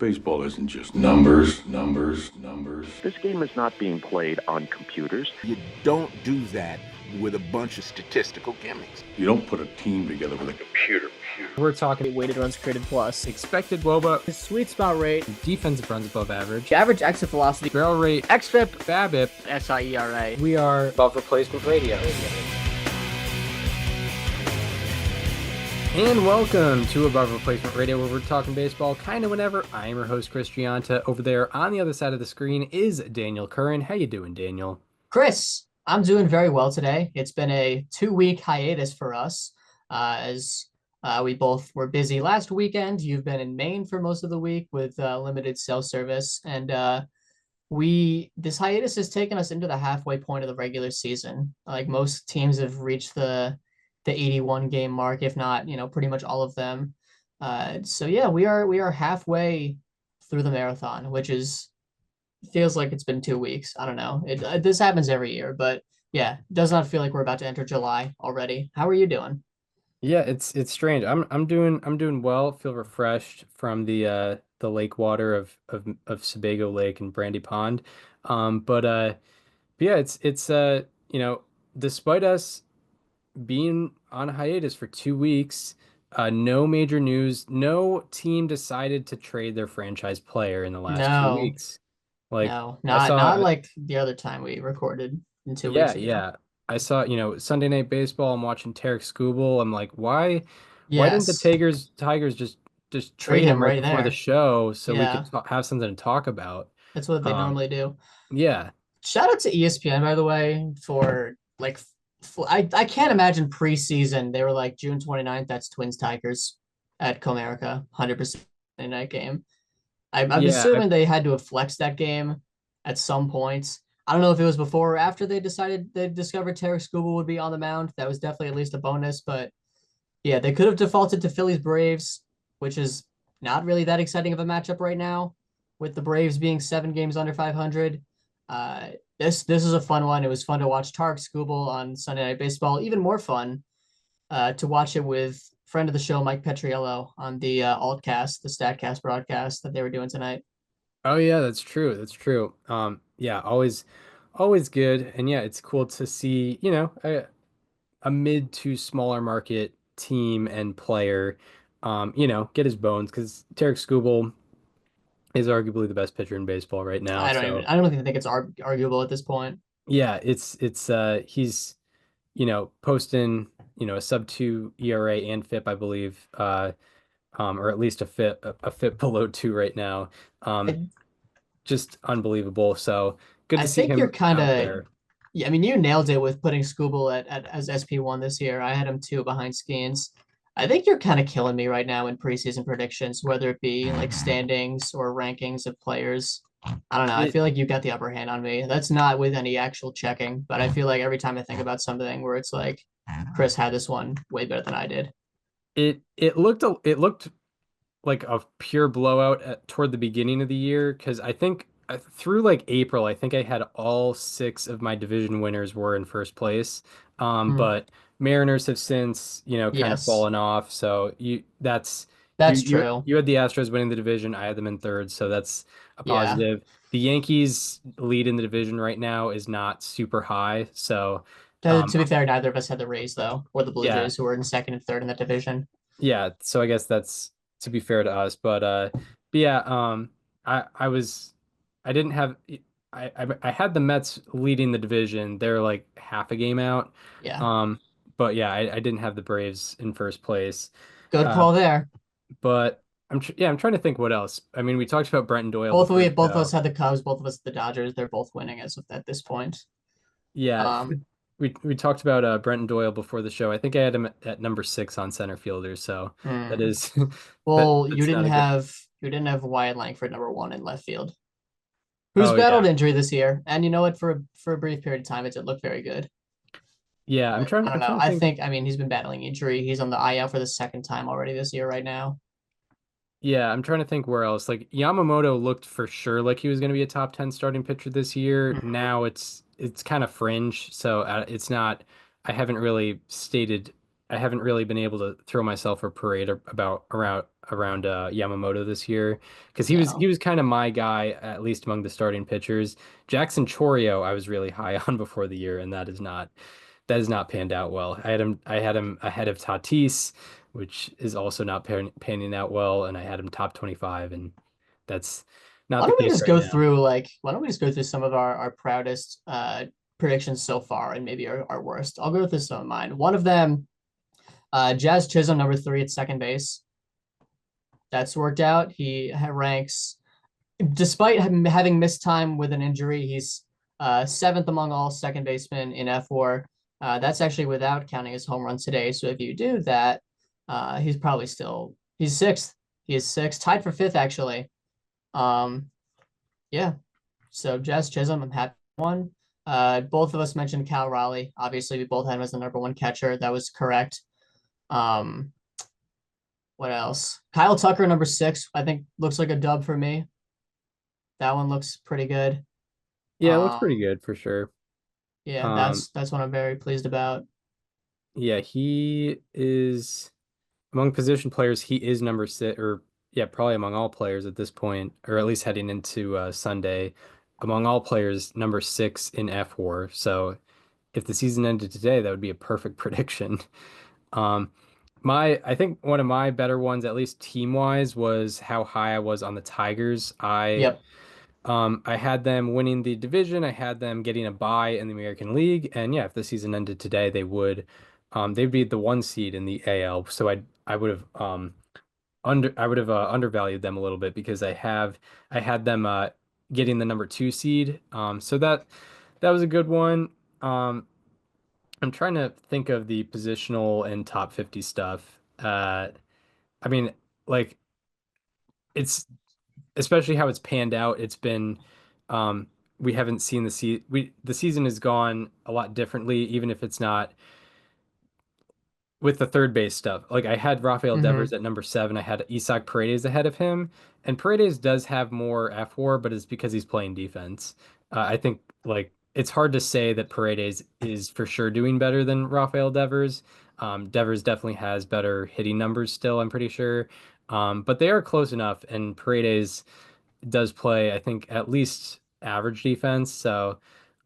Baseball isn't just numbers, numbers, numbers. This game is not being played on computers. You don't do that with a bunch of statistical gimmicks. You don't put a team together with a computer. We're talking weighted runs created plus, expected WOBA, his sweet spot rate, defensive runs above average, average exit velocity, barrel rate, xFIP, BABIP, SIERA. We are above replacement radio. And welcome to Above Replacement Radio, where we're talking baseball kind of whenever. I am your host, Chris Gianta. Over there on the other side of the screen is Daniel Curran. How you doing, Daniel? Chris, I'm doing very well today. It's been a 2-week hiatus for us, as we both were busy last weekend. You've been in Maine for most of the week with limited cell service, and this hiatus has taken us into the halfway point of the regular season. Like most teams have reached the 81 game mark, if not, pretty much all of them. So yeah, we are halfway through the marathon, which feels like it's been 2 weeks. I don't know. This happens every year, but yeah, it does not feel like we're about to enter July already. How are you doing? Yeah, it's strange. I'm doing well. Feel refreshed from the lake water of Sebago Lake and Brandy Pond. But yeah, it's despite us being on hiatus for 2 weeks, no major news. No team decided to trade their franchise player in the last 2 weeks. Like no, not like the other time we recorded in 2 weeks ago. Yeah. I saw, Sunday Night Baseball. I'm watching Tarek Skubal. I'm like, why didn't the Tigers just trade him right before the show so we could have something to talk about? That's what they normally do. Yeah. Shout out to ESPN, by the way, for like, I can't imagine preseason. They were like June 29th. That's Twins Tigers at Comerica, 100% night game. I'm assuming they had to have flexed that game at some point. I don't know if it was before or after they discovered Tarek Skubal would be on the mound. That was definitely at least a bonus. But yeah, they could have defaulted to Phillies Braves, which is not really that exciting of a matchup right now, with the Braves being 7 games under 500. This is a fun one. It was fun to watch Tarek Skubal on Sunday Night Baseball. Even more fun to watch it with friend of the show Mike Petriello on the Altcast, the Statcast broadcast that they were doing tonight. Oh yeah, that's true. That's true. Yeah, always good. And yeah, it's cool to see, a mid to smaller market team and player, get his bones, because Tarek Skubal is arguably the best pitcher in baseball right now. I don't even think it's arguable at this point. Yeah, it's he's posting a sub-2 ERA and FIP, I believe, or at least a FIP below 2 right now. Just unbelievable. So good to see him you're kind out of there. Yeah, I mean, you nailed it with putting Skubal as SP1 this year. I had him 2 behind Skeens. I think you're kind of killing me right now in preseason predictions, whether it be like standings or rankings of players. I don't know. I feel like you got the upper hand on me. That's not with any actual checking, but I feel like every time I think about something where it's like Chris had this one way better than I did. It looked like a pure blowout toward the beginning of the year, because I think through like April, I think I had all 6 of my division winners were in first place. But Mariners have since, kind of fallen off. So that's true. You had the Astros winning the division. I had them in third. So that's a positive. Yeah. The Yankees lead in the division right now is not super high. So to be fair, neither of us had the Rays though, or the Blue Jays, who were in second and third in that division. Yeah. So I guess that's to be fair to us, but yeah, I had the Mets leading the division. They're like half a game out. Yeah. But yeah, I didn't have the Braves in first place. Good call there. But I'm trying to think what else. I mean, we talked about Brenton Doyle. Both of us had the Cubs. Both of us the Dodgers. They're both winning at this point. Yeah. We talked about Brenton Doyle before the show. I think I had him at number 6 on center fielder. So that is well. You didn't have Wyatt Langford number 1 in left field, who's battled injury this year, and you know what? For a brief period of time, it did look very good. Yeah, I don't know. I think he's been battling injury. He's on the IL for the 2nd time already this year right now. Yeah, I'm trying to think where else. Like Yamamoto looked for sure like he was going to be a top 10 starting pitcher this year. Mm-hmm. Now it's kind of fringe, so it's not. I haven't really been able to throw myself a parade around Yamamoto this year because he No. was kind of my guy, at least among the starting pitchers. Jackson Chorio I was really high on before the year, and that has not panned out well. I had him ahead of Tatis, which is also not panning out well, and I had him top 25, and that's not Why the don't we case just right go now. through why don't we just go through some of our proudest predictions so far and maybe our worst. I'll go through some of mine. One of them, Jazz Chisholm, number 3 at second base. That's worked out. He ranks, despite having missed time with an injury, he's seventh among all second basemen in F4. That's actually without counting his home runs today. So if you do that, he's probably still he's sixth. He is sixth, tied for fifth actually. Um, yeah. So Jazz Chisholm, I'm happy one. Both of us mentioned Cal Raleigh. Obviously, we both had him as the number 1 catcher. That was correct. Um, what else? Kyle Tucker, number 6. I think looks like a dub for me. That one looks pretty good. Yeah, it looks pretty Um, good for sure. yeah, Um, that's what I'm very pleased about. yeah, he is among position players. He is number 6, or yeah, probably among all players at this point, or at least heading into Sunday, among all players, number 6 in F4. So if the season ended today, that would be a perfect prediction. Um, I think one of my better ones, at least team wise, was how high I was on the Tigers. Yep. I had them winning the division. I had them getting a bye in the American League, and yeah, if the season ended today, they'd be the 1 seed in the AL. So I would have I would have undervalued them a little bit because I had them getting the number 2 seed. So that was a good one. Um, I'm trying to think of the positional and top 50 stuff. I mean, like it's especially how it's panned out. It's been um we haven't seen the season has gone a lot differently, even if it's not with the third base stuff. Like I had Rafael Devers Mm-hmm. at number 7. I had Isaac Paredes ahead of him, and Paredes does have more F4, but it's because he's playing defense. I think like it's hard to say that Paredes is for sure doing better than Rafael Devers. Devers definitely has better hitting numbers still, I'm pretty sure. But they are close enough, and Paredes does play, I think, at least average defense. So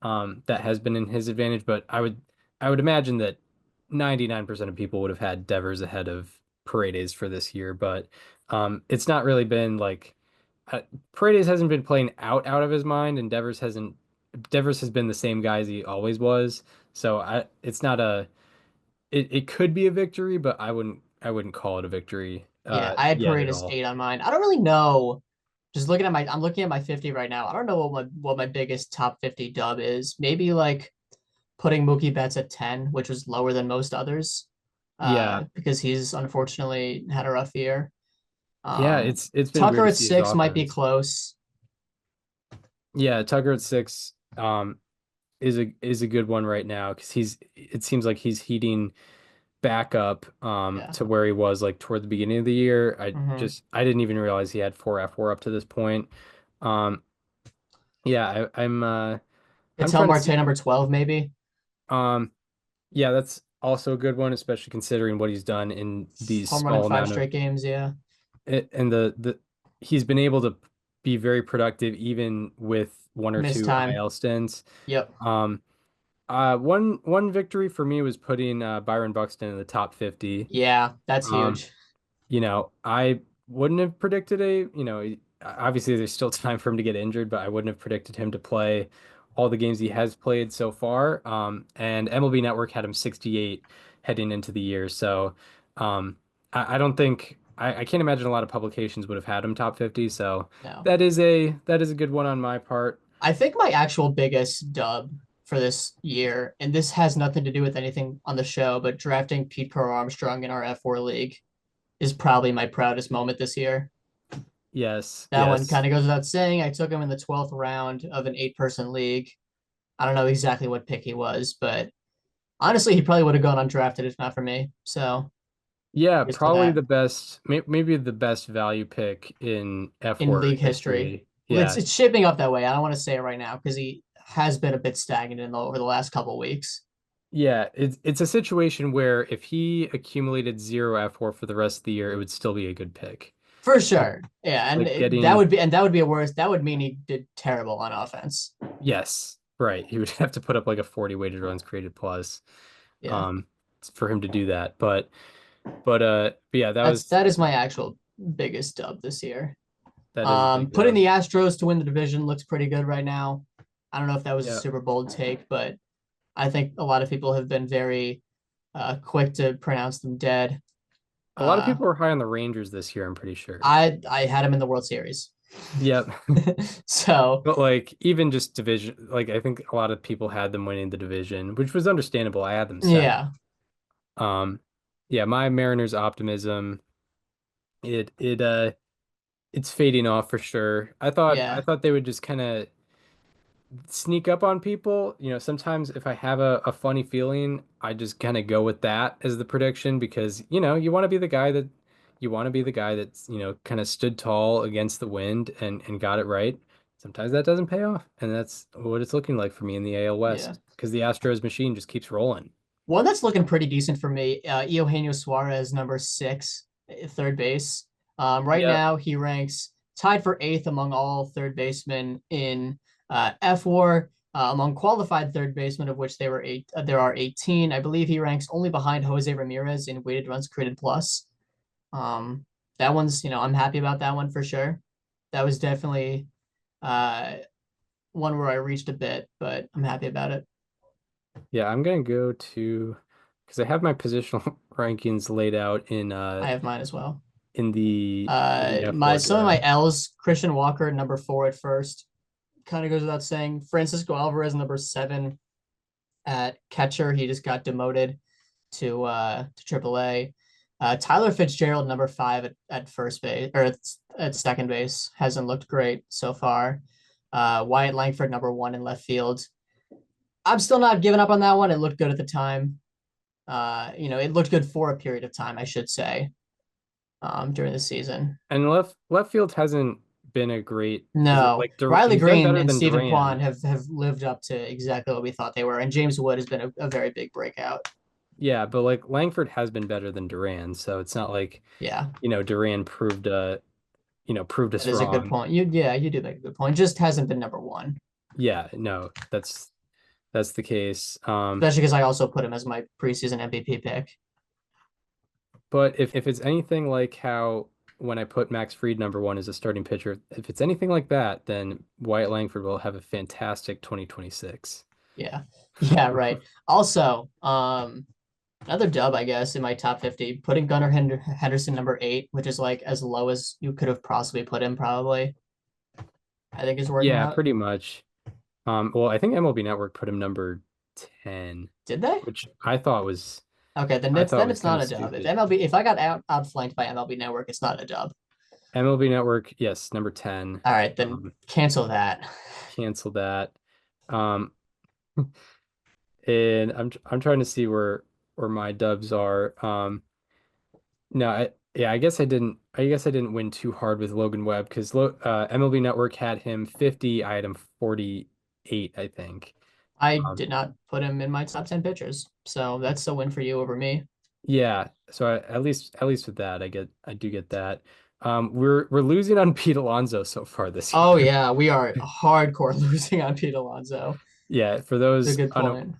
that has been in his advantage. But I would imagine that 99% of people would have had Devers ahead of Paredes for this year. But it's not really been like uh, Paredes hasn't been playing out of his mind, and Devers has been the same guy as he always was. So it's not it could be a victory, but I wouldn't call it a victory Yeah, I had yet at Paredes all. 8 on mine. I don't really know. Just looking at I'm looking at my 50 right now. I don't know what my biggest top 50 dub is. Maybe putting Mookie Betts at 10, which was lower than most others, Yeah. because he's unfortunately had a rough year. Yeah, Um, it's been weird Tucker to at see his 6 might be offense. close. Yeah, Tucker at 6 is a good one right now because he's it seems like he's heating back up Yeah. to where he was like toward the beginning of the year. Hmm. I didn't even realize he had 4 F4 up to this point. Um yeah, I'm Patel trying to Marte see number 12, maybe. um yeah, that's also a good one, especially considering what he's done in the Home run in small five amount of straight games. Yeah. it and the he's been able to be very productive even with 1 or 2 Missed time. IL stints. Yep. Um one victory for me was putting Byron Buxton in the top 50. Yeah, that's Um, huge. I wouldn't have predicted obviously there's still time for him to get injured, but I wouldn't have predicted him to play all the games he has played so far. And MLB Network had him 68 heading into the year. So, I don't think I can't imagine a lot of publications would have had him top 50. So No. that is a good one on my part. I think my actual biggest dub for this year, and this has nothing to do with anything on the show, but drafting Pete Crow Armstrong in our F4 league is probably my proudest moment this year. Yes, That one yes. kind of goes without saying. I took him in the 12th round of an 8-person league. I don't know exactly what pick he was, but honestly, he probably would have gone undrafted if not for me. So Yeah, here's to probably that the best, maybe the best value pick in in F4 league history. history. Well, Yeah, it's shaping up that way. I don't want to say it right now because he has been a bit stagnant over the last couple of weeks. Yeah, it's a situation where if he accumulated zero F4 for the rest of the year, it would still be a good pick. For sure. Yeah, and Like that getting, would be a worse. That would mean he did terrible on offense. yes, right. He would have to put up like a 40 weighted runs created plus, Yeah. um, for him to do that. But yeah, That is my actual biggest dub this year. that is a big Putting dub. the Astros to win the division looks pretty good right now. I don't know if that was a Yeah. super bold take, but I think a lot of people have been very quick to pronounce them dead. A lot of Uh, people were high on the Rangers this year, I'm pretty sure. I had him in the World Series. Yep. So But like even just division, like I think a lot of people had them winning the division, which was understandable. I had them second. yeah, Um, yeah, my Mariners optimism, it it uh it's fading off for sure. I yeah, thought they would just kind of sneak up on people. You know, sometimes if I have a funny feeling, I just kind of go with that as the prediction because, you know, you want to be the guy that's, you know, kind of stood tall against the wind and got it right. Sometimes that doesn't pay off, and that's what it's looking like for me in the AL yeah. West because the Astros machine just keeps rolling. One that's looking pretty decent for me, Eugenio Suarez, number 6, third base. Right Yeah. now, he ranks tied for 8th among all third basemen in F WAR, among qualified third basemen, of which there are 18. I believe he ranks only behind Jose Ramirez in weighted runs created plus. Um, that one's, I'm happy about that one for sure. That was definitely uh, one where I reached a bit, but I'm happy about it. Yeah, I'm gonna go to because I have my positional rankings laid out I have mine as well. in the F4 Some of my graph. L's, Christian Walker, number 4 at first. Kind of goes without saying. Francisco Alvarez, number 7 at catcher. He just got demoted to AAA. Tyler Fitzgerald, number 5 at first base or at second base, hasn't looked great so far. Wyatt Langford, number 1 in left field. I'm still not giving up on that one. It looked good at the time. It looked good for a period of time, I should say, during the season. And left field hasn't been a great No, Riley He's been Green better and than Stephen Kwan Duran. have lived up to exactly what we thought they were, and James Wood has been a very big breakout. Yeah, but like Langford has been better than Duran, so it's not like, Yeah, you know, Duran proved that us is a good wrong. point. You do make a good point. Just hasn't been number 1, Yeah, no, that's the case. especially because I also put him as my preseason MVP pick. But if it's anything like how when I put Max Fried number one as a starting pitcher, if it's anything like that, then Wyatt Langford will have a fantastic 2026. Yeah, yeah, right. Also, another dub, I guess, in my top 50, putting Henderson number 8, which is like as low as you could have possibly put him, probably. I think is working Yeah, out. pretty much. Well, I think MLB Network put him number 10, Did they? which Okay, I thought then was it's kind not of a dub. stupid. If I got outflanked by MLB Network, it's not a dub. MLB Network, yes, number 10. All right, then Um, cancel that. cancel that. Um, and I'm trying to see where my dubs are. No, yeah, I guess I didn't win too hard with Logan Webb because MLB Network had him 50, I had him 48, I think. I Um, did not put him in my top 10 pitchers, so that's a win for you over me. yeah, so at least with that, I do get that. We're losing on Pete Alonso so far this Oh year. yeah, we are hardcore losing on Pete Alonso. Yeah, It's a good point.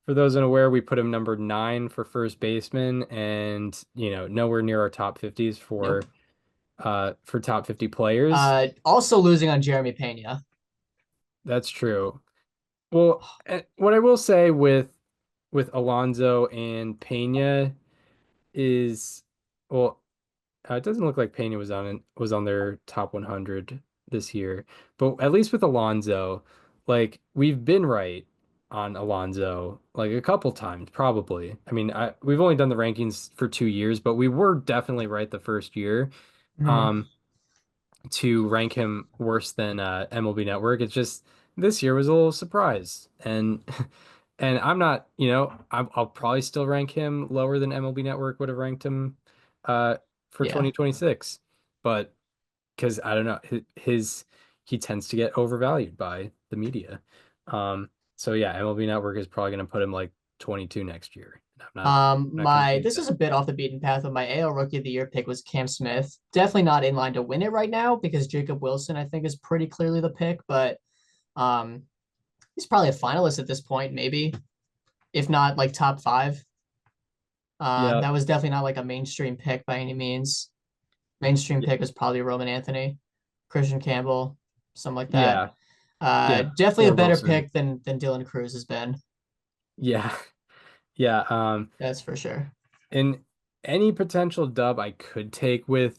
for those unaware, we put him number 9 for first baseman, and you know nowhere near our top 50s Nope. for top 50 players. Also losing on Jeremy Pena. That's true. Well, what I will say with Alonso and Pena is, well, it doesn't look like Pena was on their top 100 this year, but at least with Alonso, like we've been right on Alonso like a couple times, probably. I mean, we've only done the rankings for 2 years, but we were definitely right the first year. Hmm. Um, to rank him worse than MLB Network. It's just this year was a little surprise, and and I'm not, you know, I'll probably still rank him lower than MLB Network would have ranked him uh, for Yeah. 2026, but because I don't know, he tends to get overvalued by the media. So yeah, MLB Network is probably going to put him like 22 next year. I'm not gonna change This that. is a bit off the beaten path, but my AL Rookie of the Year pick was Cam Smith. Definitely not in line to win it right now because Jacob Wilson, I think, is pretty clearly the pick, but um, he's probably a finalist at this point, maybe, if not like top five. Yeah, That was definitely not like a mainstream pick by any means. Mainstream yeah, pick was probably Roman Anthony, Christian Campbell, something like that. yeah, yeah. Definitely a Or better Wilson. pick than Dylan Cruz has been. Yeah, yeah. That's for sure. And any potential dub I could take with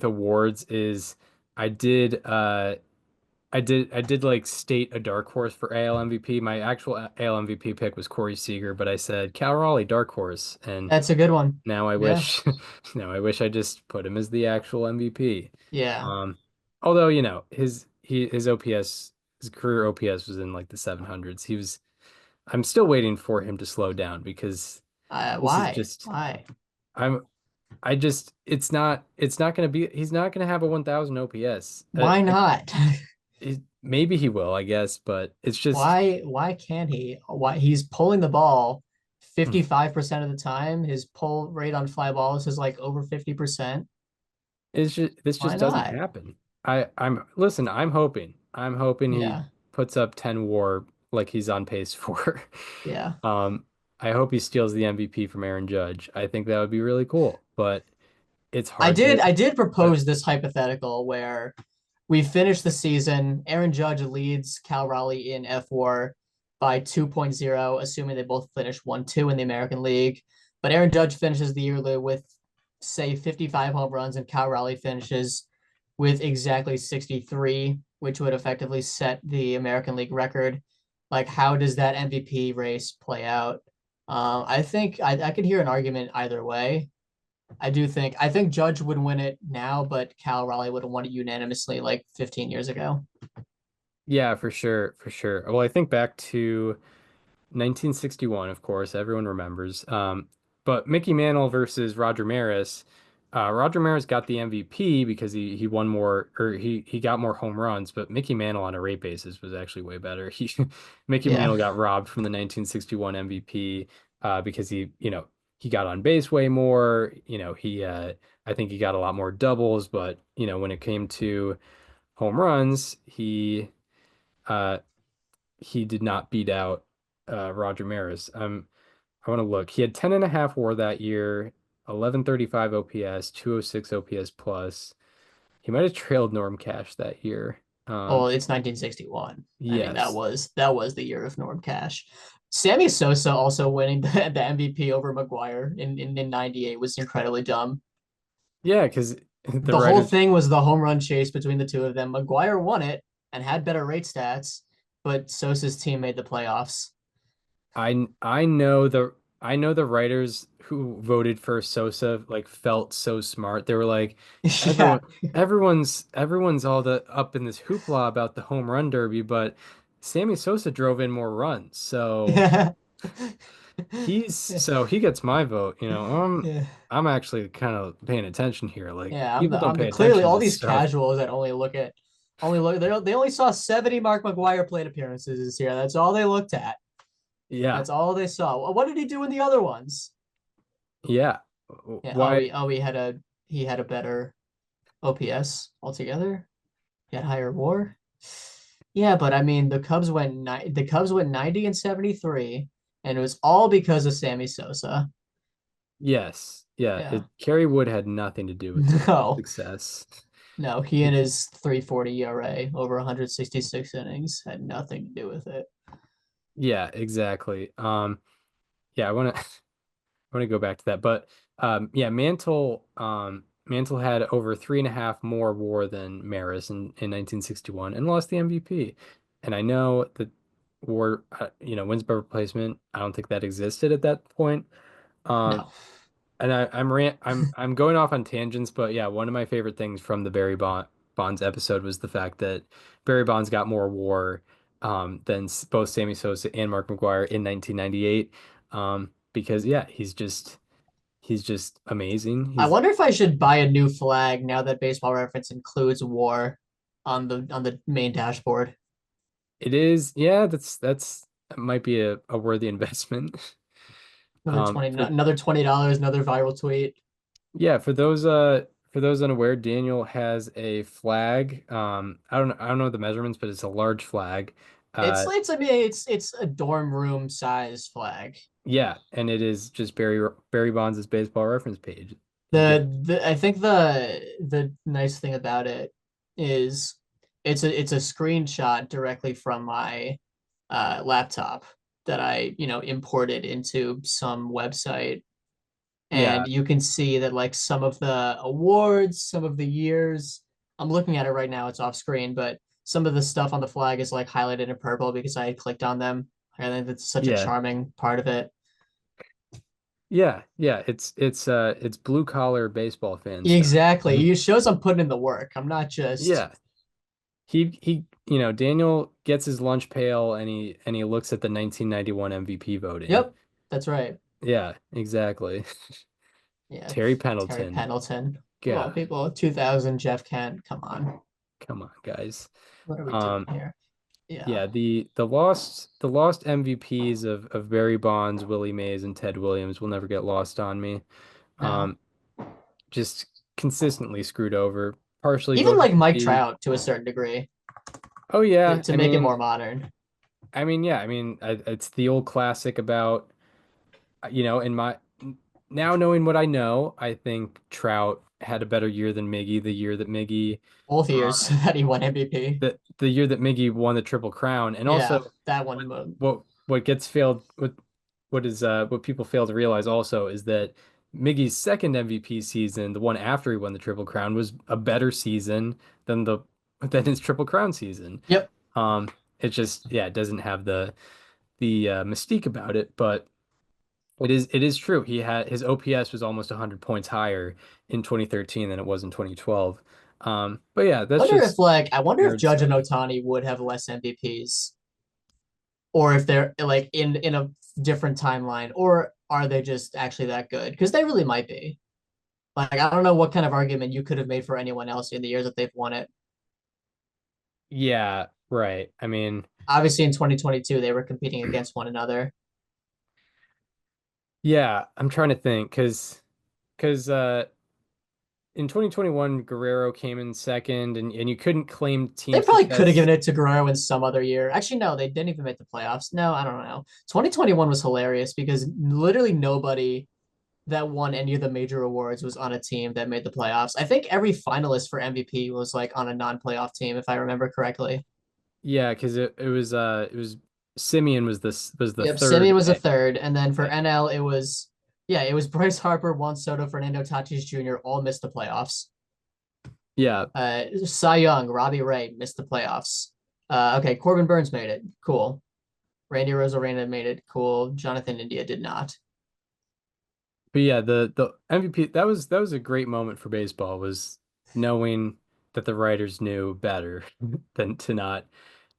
awards is I did I did like state a dark horse for AL MVP. My actual AL MVP pick was Corey Seager, but I said Cal Raleigh dark horse, and That's a good one. now I Yeah. wish now I wish I just put him as the actual MVP. Yeah. Um, although his OPS, his career OPS was in like the 700s. I'm still waiting for him to slow down because this is Why? just Why? I'm it's not going to be he's not going to have a 1000 OPS. Why not? Maybe he will, I guess, but it's just Why can't he? Why he's pulling the ball hmm, 55% of the time. His pull rate on fly balls is like over 50%. this Why just doesn't not? happen. Listen, I'm hoping he Yeah. puts up 10 WAR like he's on pace for. Yeah. Um, I hope he steals the MVP from Aaron Judge. I think that would be really cool, but it's hard to. I did But propose this hypothetical where we finish the season. Aaron Judge leads Cal Raleigh in F4 by 2.0, assuming they both finish 1-2 in the American League. But Aaron Judge finishes the year with, say, 55 home runs, and Cal Raleigh finishes with exactly 63, which would effectively set the American League record. Like, how does that MVP race play out? I think I could hear an argument either way. I think Judge would win it now, but Cal Raleigh would have won it unanimously like 15 years ago. yeah, for sure, for sure. Well, I think back to 1961, of course, everyone remembers. But Mickey Mantle versus Roger Maris. Roger Maris got the MVP because he won more or he got more home runs, but Mickey Mantle on a rate basis was actually way better. He Mickey Yeah. Mantle got robbed from the 1961 MVP because he got on base way more. I think he got a lot more doubles, but when it came to home runs, uh he did not beat out Roger Maris. I want to look. He had 10 and a half WAR that year, 1135 OPS, 206 OPS plus. He might have trailed Norm Cash that year. Oh, it's 1961. I mean, Yes. that was the year of Norm Cash. Sammy Sosa also winning the MVP over McGuire in 98 was incredibly dumb. Yeah, because the The whole writers thing was the home run chase between the two of them. McGuire won it and had better rate stats, but Sosa's team made the playoffs. I know the writers who voted for Sosa like felt so smart. They were like, Yeah. everyone's all the up in this hoopla about the home run derby, but Sammy Sosa drove in more runs. Yeah. So he gets my vote. Yeah. I'm actually kind of paying attention here. Like Yeah, people don't I'm pay the clearly attention to all this these stuff. casuals that only look they only saw 70 Mark McGuire plate appearances this year. That's all they looked at. Yeah. That's all they saw. What did he do in the other ones? Yeah. Yeah, Why? he had a better OPS altogether. He had higher WAR. Yeah, but I mean the Cubs went 90 and 73, and it was all because of Sammy Sosa. Yes. Yeah. Yeah. Kerry Wood had nothing to do with the No. success. No, he and his 340 ERA over 166 innings had nothing to do with it. Yeah, exactly. Yeah, I want to I want to go back to that, but yeah, Mantle had over three and a half more WAR than Maris in 1961 and lost the MVP. And I know that WAR, wins by replacement. I don't think that existed at that point. Um, No. and I'm going off on tangents, but yeah, one of my favorite things from the Bonds episode was the fact that Barry Bonds got more WAR than both Sammy Sosa and Mark McGuire in 1998. Because yeah, he's just amazing. I He's wonder if I should buy a new flag now that Baseball Reference includes WAR on the main dashboard. it is yeah, that's might be a worthy investment. Another 20, For another $20, another viral tweet. Yeah, for those unaware, Daniel has a flag. I don't know the measurements, but it's a large flag. Uh I mean it's a dorm room size flag. yeah, and it is just Barry Bonds' baseball reference page. Yeah. The I think the nice thing about it is it's a screenshot directly from my laptop that I, imported into some website. Yeah. And you can see that like some of the awards, some of the years, I'm looking at it right now, it's off screen, but some of the stuff on the flag is like highlighted in purple because I had clicked on them. I think that's such a Yeah. charming part of it. Yeah. Yeah. It's blue collar baseball fan stuff. Exactly. It shows I'm putting in the work. I'm not just, Yeah. Daniel gets his lunch pail and he looks at the 1991 MVP voting. yep, that's right. Yeah, exactly. Yeah, Terry Terry Pendleton. Pendleton. Of all God, people, 2000 Jeff Kent. Come on. come on, guys. What are we doing Um, here? Yeah. yeah, the lost MVPs of Barry Bonds, Willie Mays, and Ted Williams will never get lost on me. No. Um, just consistently screwed over, partially Even voted like to Mike be. Trout to a certain degree Oh to, yeah, to make it more modern. yeah, it's the old classic about, in my now knowing what I know, I think Trout had a better year than Miggy the year that Miggy, Both years um, that he won MVP. the year that Miggy won the Triple Crown, and Yeah, also that what one. what gets failed what people fail to realize also is that Miggy's second MVP season, the one after he won the Triple Crown, was a better season than his Triple Crown season. Yep. Um, it just yeah, it doesn't have the mystique about it, but it is true. He had his OPS was almost 100 points higher in 2013 than it was in 2012. But yeah, that's just I wonder if nerd Judge and stuff. Otani would have less MVPs, or if they're like in a different timeline, or are they just actually that good? Because they really might be. Like I don't know what kind of argument you could have made for anyone else in the years that they've won it. Yeah, right. Obviously, in 2022, they were competing against one another. Yeah, I'm trying to think because in 2021 Guerrero came in second and you couldn't claim team They probably could have success. given it to Guerrero in some other year. Actually, no, they didn't even make the playoffs. No, I don't know. 2021 was hilarious because literally nobody that won any of the major awards was on a team that made the playoffs. I think every finalist for MVP was like on a non-playoff team, if I remember correctly. Yeah, because it was Simeon was the Yep, third. Simeon was a third, and then for Yeah. NL it was Bryce Harper, Juan Soto, Fernando Tatis Jr. all missed the playoffs. Yeah. Cy Young, Robbie Ray missed the playoffs. Okay, Corbin Burns made it. Cool. Randy Rosarena made it. Cool. Jonathan India did not. But yeah, the MVP that was a great moment for baseball was knowing that the writers knew better than to not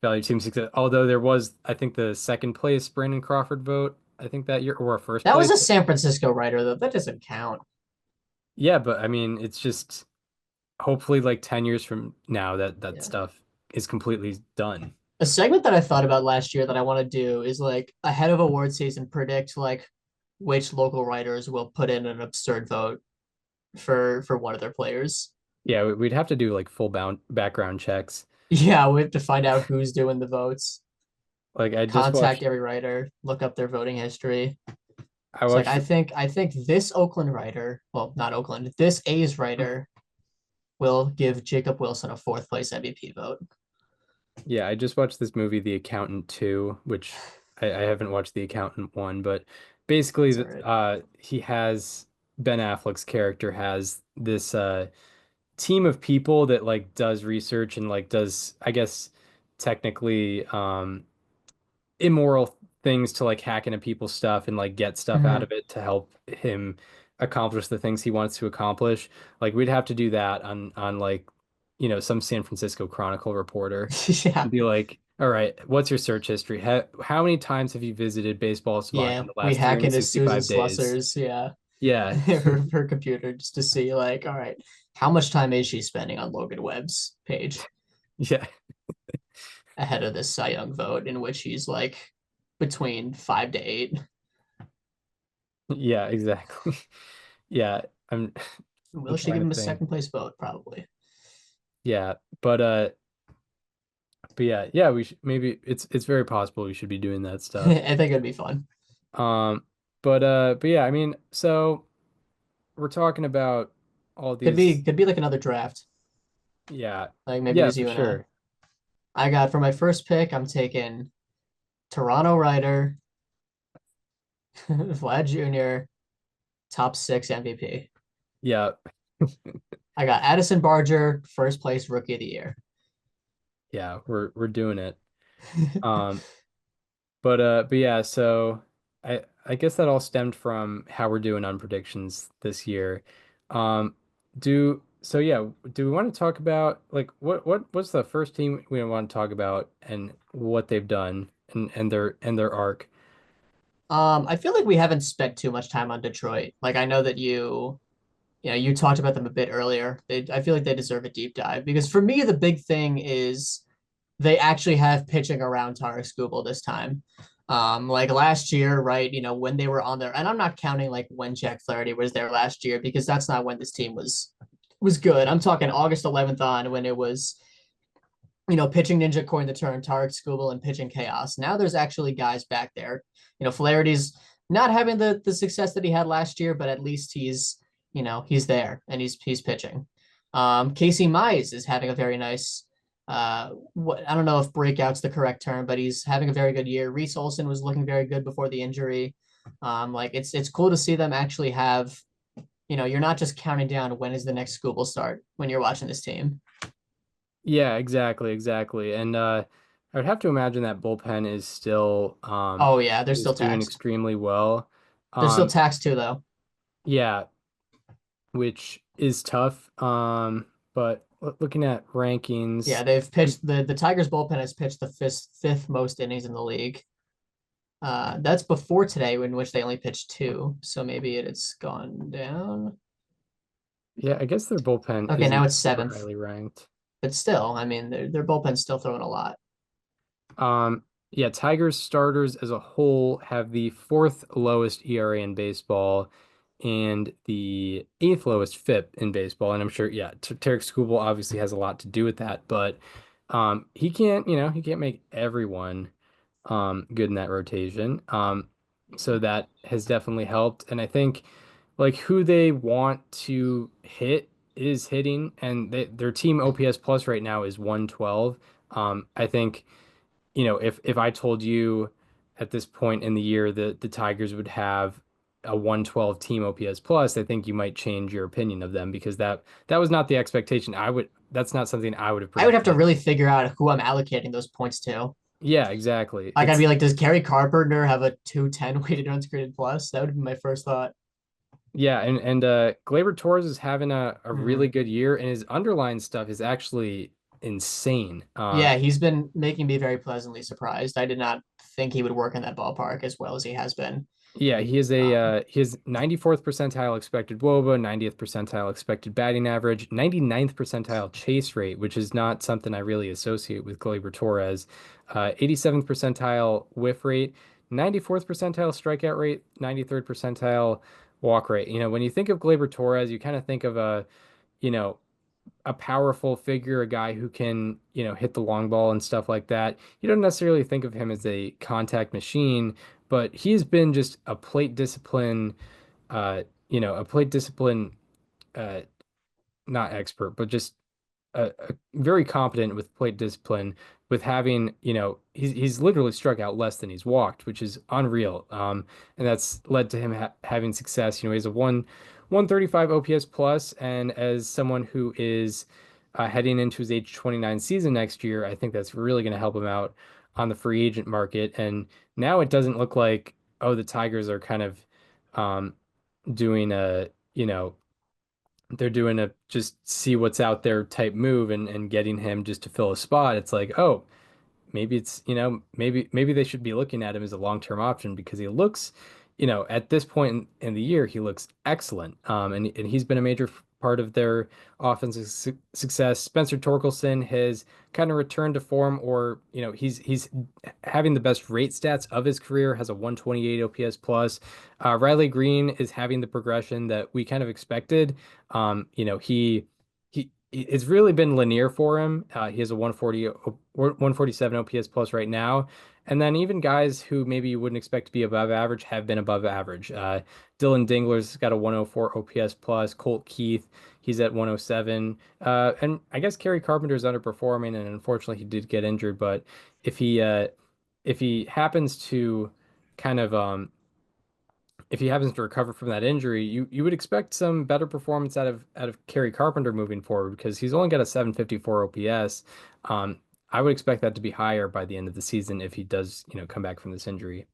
value team success. Although there was, I think, the second place Brandon Crawford vote, I think that year, or a first That was place. a San Francisco writer, though. That doesn't count. Yeah, but it's just hopefully like 10 years from now that Yeah. stuff is completely done. A segment that I thought about last year that I want to do is like ahead of award season, predict like which local writers will put in an absurd vote for one of their players. Yeah, we'd have to do like full bound background checks. Yeah, we have to find out who's doing the votes, Like I just contact watched every writer, look up their voting history. I It's like watched I think this Oakland writer, well, not Oakland, this A's writer will give Jacob Wilson a fourth place MVP vote. Yeah, I just watched this movie, The Accountant 2, which I haven't watched The Accountant 1, but basically, That's all right. he has Ben Affleck's character has this team of people that like does research and like does, I guess, technically immoral things to like hack into people's stuff and like get stuff out Mm-hmm. of it to help him accomplish the things he wants to accomplish. Like we'd have to do that on like, some San Francisco Chronicle reporter Yeah. and be like, all right, what's your search history? How many times have you visited Baseball Savant in Yeah. the We last hack into Susan 365 days? Slusser's, yeah, Yeah. her computer just to see like, all right, how much time is she spending on Logan Webb's page Yeah. ahead of this Cy Young vote in which he's like between 5 to 8. Yeah, exactly. Yeah, I'm I'm Will she trying give to him a think. second place vote? Probably. Yeah, but yeah, we should maybe it's very possible we should be doing that stuff. I think it'd be fun. Um, but yeah, I mean, so we're talking about all Could be these, could be like another draft. yeah, Like maybe yeah, just for you and I. sure. I got for my first pick, I'm taking Toronto Ryder, Vlad Jr., top six MVP. Yeah, I got Addison Barger, first place rookie of the year. yeah, we're doing it. Um, but yeah, so I guess that all stemmed from how we're doing on predictions this year. Yeah, do we want to talk about like what's the first team we want to talk about and what they've done and their arc? I feel like we haven't spent too much time on Detroit. Like I know that you talked about them a bit earlier. I feel like they deserve a deep dive because for me, the big thing is they actually have pitching around Tarik Skubal this time. Like last year, right? When they were on there, and I'm not counting like when Jack Flaherty was there last year because that's not when this team was good. I'm talking August 11th on when it was pitching Ninja coined the term Tarik Skubal and pitching chaos. Now there's actually guys back there. Flaherty's not having the success that he had last year, but at least he's there and he's pitching. Casey Mize is having a very nice what I don't know if breakout's the correct term, but he's having a very good year. Reese Olson was looking very good before the injury. Like it's cool to see them actually have, you're not just counting down when is the next Skubal start when you're watching this team. Yeah, exactly. And I would have to imagine that bullpen Oh yeah, they're is still doing taxed. extremely well. They're still Um, taxed too, though. yeah, which is tough. But looking at Yeah, rankings, they've pitched the Tigers bullpen has pitched the fifth most innings in the league. That's before today, in which they only pitched two. So maybe it's gone down. yeah, I guess their bullpen Okay, now isn't it's super seventh, highly ranked. but still, I mean, their bullpen's still throwing a lot. Yeah, Tigers starters as a whole have the fourth lowest ERA in baseball and the eighth lowest FIP in baseball. And I'm sure, yeah, Tarek Skubal obviously has a lot to do with that, but he can't make everyone good in that rotation. So that has definitely helped. And I think like who they want to hit is hitting, and their team OPS plus right now is 112. I think if I told you at this point in the year that the Tigers would have a 112 team OPS plus, I think you might change your opinion of them because that was not the expectation. That's not something I would have I would have to predicted. really figure out who I'm allocating those points to. Yeah, exactly. I gotta be like, does Gary Carpenter have a 210 weighted runs created plus? That would be my first thought. Yeah, and Gleyber Torres is having a really Mhm. good year, and his underlying stuff is actually insane. Yeah, he's been making me very pleasantly surprised. I did not think he would work in that ballpark as well as he has been. Yeah, Um, he has 94th percentile expected WOBA, 90th percentile expected batting average, 99th percentile chase rate, which is not something I really associate with Gleyber Torres, 87th percentile whiff rate, 94th percentile strikeout rate, 93rd percentile walk rate. When you think of Gleyber Torres, you kind of think of you know, a powerful figure, a guy who can, hit the long ball and stuff like that. You don't necessarily think of him as a contact machine, but he's been just a plate discipline, uh, not expert, but just very competent with plate discipline, with having, he's literally struck out less than he's walked, which is unreal. And that's led to him having success. He has a 135 OPS plus, and as someone who is heading into his age 29 season next year, I think that's really going to help him out on the free agent market. And now it doesn't look like, oh, the Tigers are kind of um, doing they're doing a just see what's out there type move and getting him just to fill a spot. It's like, oh, maybe maybe they should be looking at him as a long-term option because he looks, at this point in the year, he looks excellent. And he's been a major part of their offensive success. Spencer Torkelson has kind of returned to form, or he's having the best rate stats of his career, has a 128 OPS plus. Riley Green is having the progression that we kind of expected. It's really been linear for him. He has a 147 OPS plus right now. And then even guys who maybe you wouldn't expect to be above average have been above average. Dylan Dingler's got a 104 OPS plus. Colt Keith, he's at 107. And I guess Kerry Carpenter's underperforming, and unfortunately he did get injured. But if he happens to kind of if he happens to recover from that injury, you would expect some better performance out of Kerry Carpenter moving forward, because he's only got a 754 OPS. I would expect that to be higher by the end of the season if he does, come back from this injury.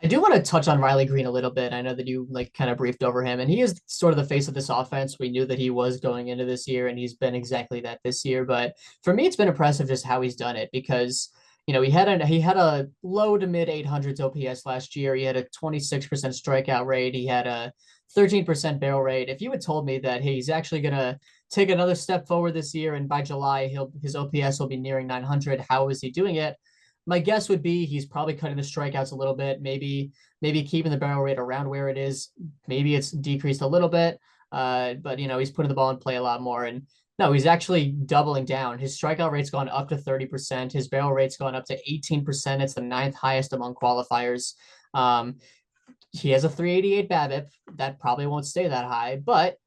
I do want to touch on Riley Green a little bit. I know that you like kind of briefed over him, and he is sort of the face of this offense. We knew that he was going into this year, and he's been exactly that this year. But for me, it's been impressive just how he's done it, because he had a low to mid 800s OPS last year. He had a 26% strikeout rate. He had a 13% barrel rate. If you had told me that he's actually gonna take another step forward this year, and by July his OPS will be nearing 900, how is he doing it? My guess would be he's probably cutting the strikeouts a little bit, maybe keeping the barrel rate around where it is. Maybe it's decreased a little bit, but he's putting the ball in play a lot more. And no, he's actually doubling down. His strikeout rate's gone up to 30%. His barrel rate's gone up to 18%. It's the ninth highest among qualifiers. He has a 388 BABIP. That probably won't stay that high, but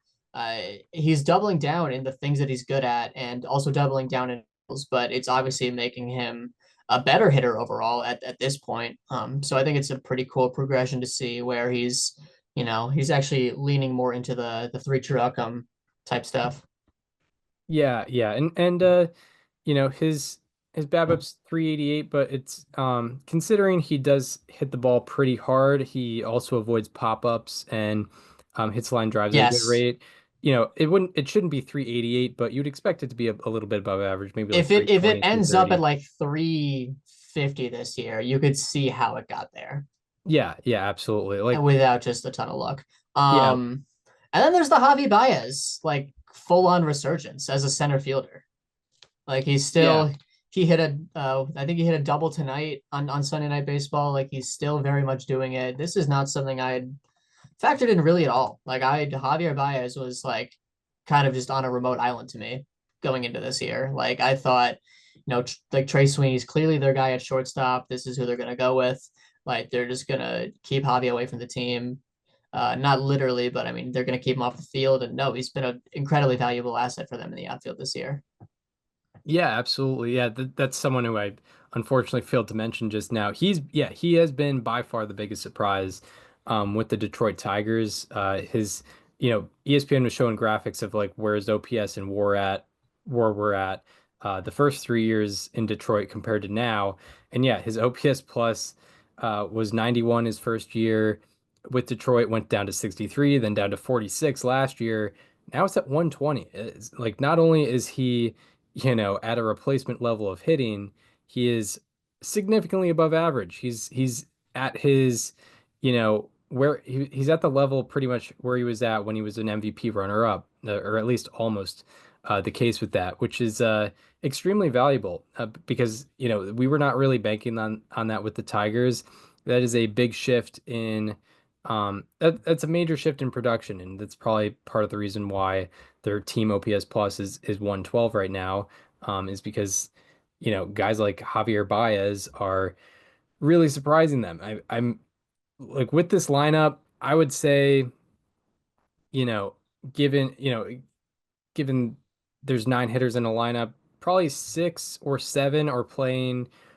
he's doubling down in the things that he's good at, and also doubling down in, but it's obviously making him a better hitter overall at this point. So I think it's a pretty cool progression to see where he's actually leaning more into the three true outcome type stuff. Yeah, yeah. And his BABIP's 388, but it's considering he does hit the ball pretty hard, he also avoids pop-ups and hits line drives at a good Yes. rate. It shouldn't be 388, but you'd expect it to be a little bit above average, maybe like If it 320, ends up at 330. like 350 this year, you could see how it got there Yeah, yeah, absolutely. and Like, without just a ton of luck. yeah, And then there's the Javi Baez, like full on resurgence as a center fielder. Like yeah. he hit I think he hit a double tonight on Sunday Night Baseball. Like he's still very much doing it. This is not something I had factored in really at all. Javier Baez was like kind of just on a remote island to me going into this year. Like I thought, like Trey Sweeney's clearly their guy at shortstop. This is who they're gonna go with. Like they're just gonna keep Javi away from the team. Not literally, but I mean they're gonna keep him off the field. And no, he's been an incredibly valuable asset for them in the outfield this year. Yeah, absolutely. Yeah, that's someone who I unfortunately failed to mention just now. He has been by far the biggest surprise with the Detroit Tigers. ESPN was showing graphics of like where his OPS and where we're at the first 3 years in Detroit compared to now. And yeah, his OPS plus was 91 his first year with Detroit, went down to 63, then down to 46 last year. Now it's at 120. It's like not only is he at a replacement level of hitting, he is significantly above average. He's at his, where he's at the level pretty much where he was at when he was an MVP runner-up, or at least almost the case with that, which is extremely valuable because we were not really banking on that with the Tigers. That is a big shift in that's a major shift in production, and that's probably part of the reason why their team OPS plus is 112 right now, is because guys like Javier Baez are really surprising them. I'm like with this lineup, I would say, you know, given given there's 9 hitters in a lineup, probably 6 or 7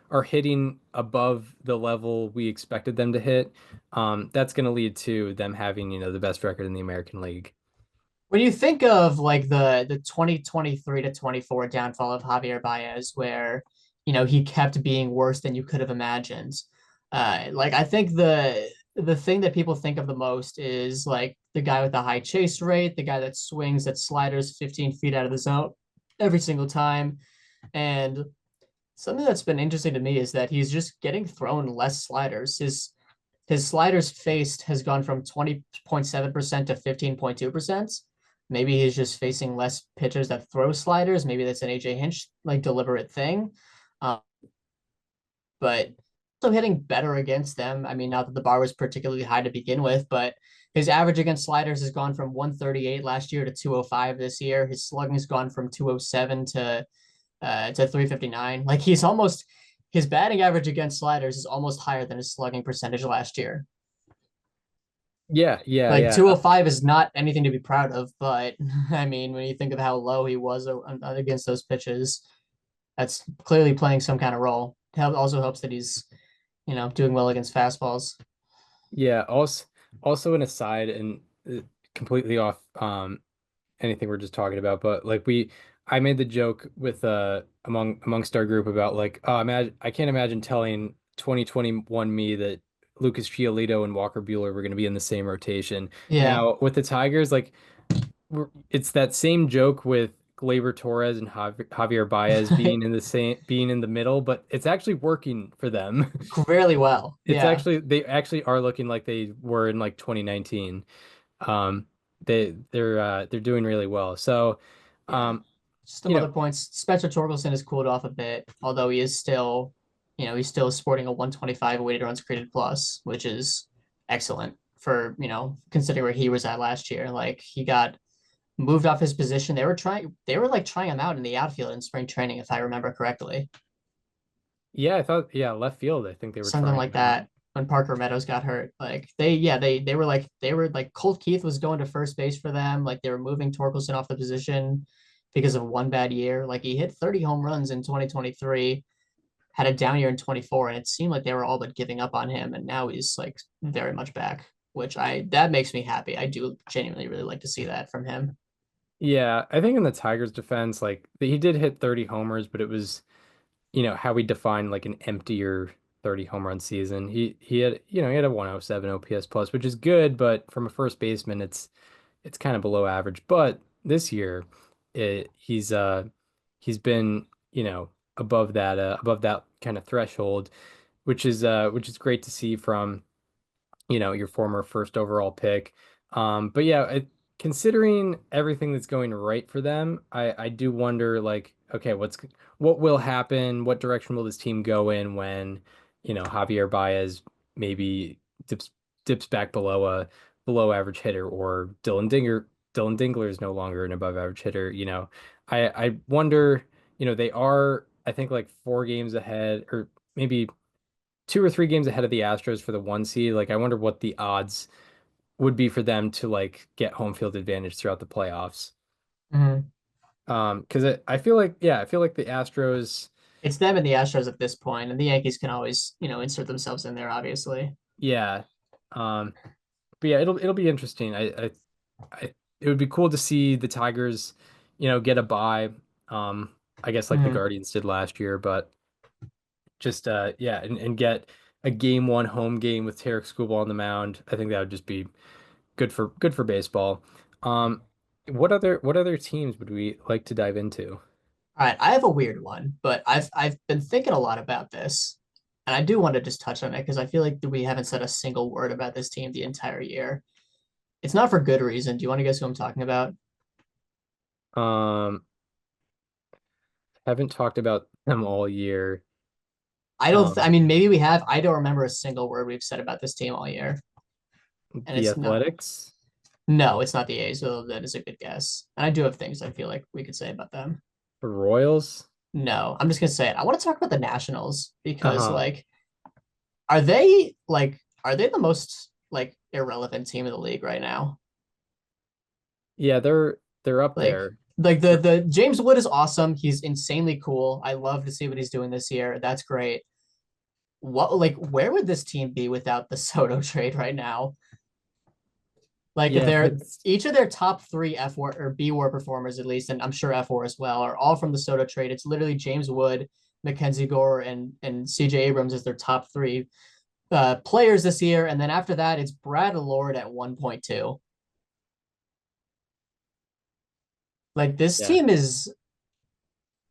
are hitting above the level we expected them to hit. That's going to lead to them having, the best record in the American League. When you think of like the 2023 to 24 downfall of Javier Baez, where he kept being worse than you could have imagined, like I think the thing that people think of the most is like the guy with the high chase rate, the guy that swings at sliders 15 feet out of the zone every single time, and something that's been interesting to me is that he's just getting thrown less sliders. His sliders faced has gone from 20.7% to 15.2%. Maybe he's just facing less pitchers that throw sliders. Maybe that's an AJ Hinch like deliberate thing. Um, but also hitting better against them. I mean, not that the bar was particularly high to begin with, but his average against sliders has gone from 138 last year to 205 this year. His slugging has gone from 207 to 359. Like he's almost his batting average against sliders is almost higher than his slugging percentage last year. Yeah, yeah, Like yeah. 205 is not anything to be proud of, but I mean, when you think of how low he was against those pitches, that's clearly playing some kind of role. It also helps that he's, doing well against fastballs. Yeah, also an aside and completely off anything we're just talking about, but like I made the joke with amongst our group about like, oh, imagine I can't imagine telling 2021 me that Lucas Giolito and Walker Buehler were going to be in the same rotation. Yeah. Now with the Tigers, like it's that same joke with Gleyber Torres and Javier Baez being in the middle, but it's actually working for them. Really well. It's Yeah. actually they actually are looking like they were in like 2019. Um, they're doing really well. So, Yeah. um, Just you some other know, points. Spencer Torkelson has cooled off a bit, although he is still, he's still sporting a 125 weighted runs created plus, which is excellent for, considering where he was at last year. Like he got moved off his position. They were like trying him out in the outfield in spring training, if I remember correctly. yeah, I thought left field. I think they were Something trying like him out. that when Parker Meadows got hurt. Like they were like Colt Keith was going to first base for them. Like they were moving Torkelson off the position because of one bad year. Like he hit 30 home runs in 2023, had a down year in 24, and it seemed like they were all but giving up on him. And now he's like very much back, which that makes me happy. I do genuinely really like to see that from him. Yeah, I think in the Tigers' defense, like he did hit 30 homers, but it was how we define like an emptier 30 home run season. He had he had a 107 OPS plus, which is good, but from a first baseman, it's kind of below average. But this year, he's been above that kind of threshold, which is great to see from your former first overall pick. But yeah, considering everything that's going right for them, I do wonder like, okay, what will happen? What direction will this team go in when, Javier Baez maybe dips back below a below average hitter, or Dylan Dingler is no longer an above average hitter. I wonder, they are, I think, like 4 games ahead, or maybe 2 or 3 games ahead of the Astros for the 1 seed. Like, I wonder what the odds would be for them to like get home field advantage throughout the playoffs. Mhm. Because I feel like, yeah, I feel like the Astros, It's them and the Astros at this point, and the Yankees can always, insert themselves in there, obviously. yeah. Um, but yeah, it'll be interesting. I it would be cool to see the Tigers, get a bye. I guess like the Mhm. Guardians did last year, but just yeah, and get a game 1 home game with Tarek Skubal on the mound. I think that would just be good for baseball. Um, what other teams would we like to dive into? All right, I have a weird one, but I've been thinking a lot about this, and I do want to just touch on it because I feel like we haven't said a single word about this team the entire year. It's not for good reason. Do you want to guess who I'm talking about? Um, haven't talked about them all year. I don't. I Um, mean, maybe we have. I don't remember a single word we've said about this team all year, and the it's not. Athletics, No, it's not the A's. So that is a good guess. And I do have things I feel like we could say about them. the Royals. No, I'm just gonna say it. I want to talk about the Nationals because Uh-huh. like, are they the most like irrelevant team in the league right now? Yeah, they're up Like there. the James Wood is awesome. He's insanely cool. I love to see what he's doing this year. That's great. Where would this team be without the Soto trade right now? Like Yeah, they're it's each of their top three F war or B war performers, at least, and I'm sure F war as well, are all from the Soto trade. It's literally James Wood, Mackenzie Gore, and CJ Abrams as their top three players this year. And then after that, it's Brad Lord at 1.2. Like this yeah. team is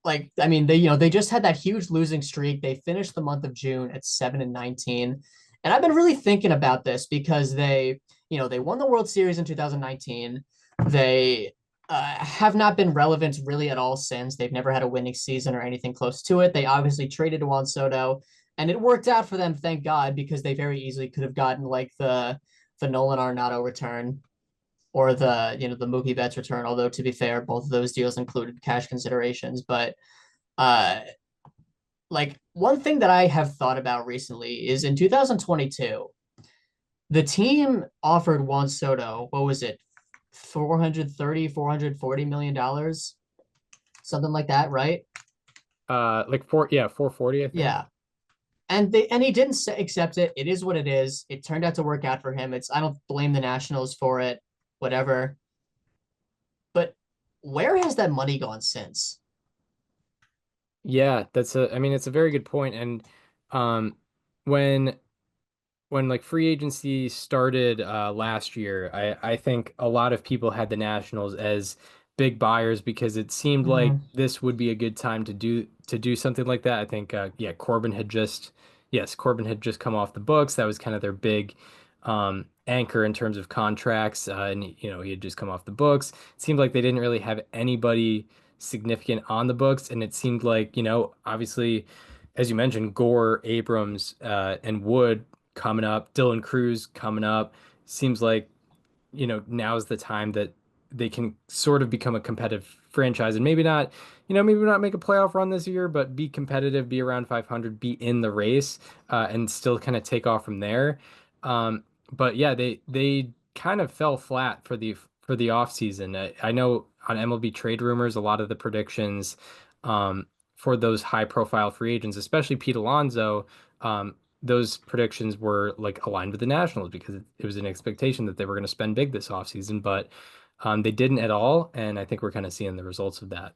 like, I mean, they just had that huge losing streak. They finished the month of June at 7-19. And I've been really thinking about this because they won the World Series in 2019. They have not been relevant really at all since. They've never had a winning season or anything close to it. They obviously traded Juan Soto, and it worked out for them, thank God, because they very easily could have gotten like the Nolan Arenado return or the Mookie Betts return. Although to be fair, both of those deals included cash considerations. But uh, like one thing that I have thought about recently is in 2022, the team offered Juan Soto, what was it, 430, $440 million, something like that, right? Like 440, I think. Yeah. And he didn't accept it. It is what it is. It turned out to work out for him. I don't blame the Nationals for it, whatever. But where has that money gone since? Yeah, I mean, it's a very good point. And um, when like free agency started last year, I think a lot of people had the Nationals as big buyers because it seemed like Mhm. this would be a good time to do something like that. I think yeah, Corbin had just come off the books. That was kind of their big anchor in terms of contracts, and you know he had just come off the books. It seemed like they didn't really have anybody significant on the books, and it seemed like, you know, obviously, as you mentioned, Gore, Abrams, and Wood coming up, Dylan Cruz coming up. Seems like, you know, now's the time that they can sort of become a competitive franchise and maybe not, you know, maybe not make a playoff run this year, but be competitive, be around 500, be in the race, and still kind of take off from there. Um, but yeah, they kind of fell flat for the off season. I know on MLB Trade Rumors, a lot of the predictions for those high profile free agents, especially Pete Alonso, those predictions were like aligned with the Nationals because it was an expectation that they were going to spend big this offseason, but they didn't at all. And I think we're kind of seeing the results of that.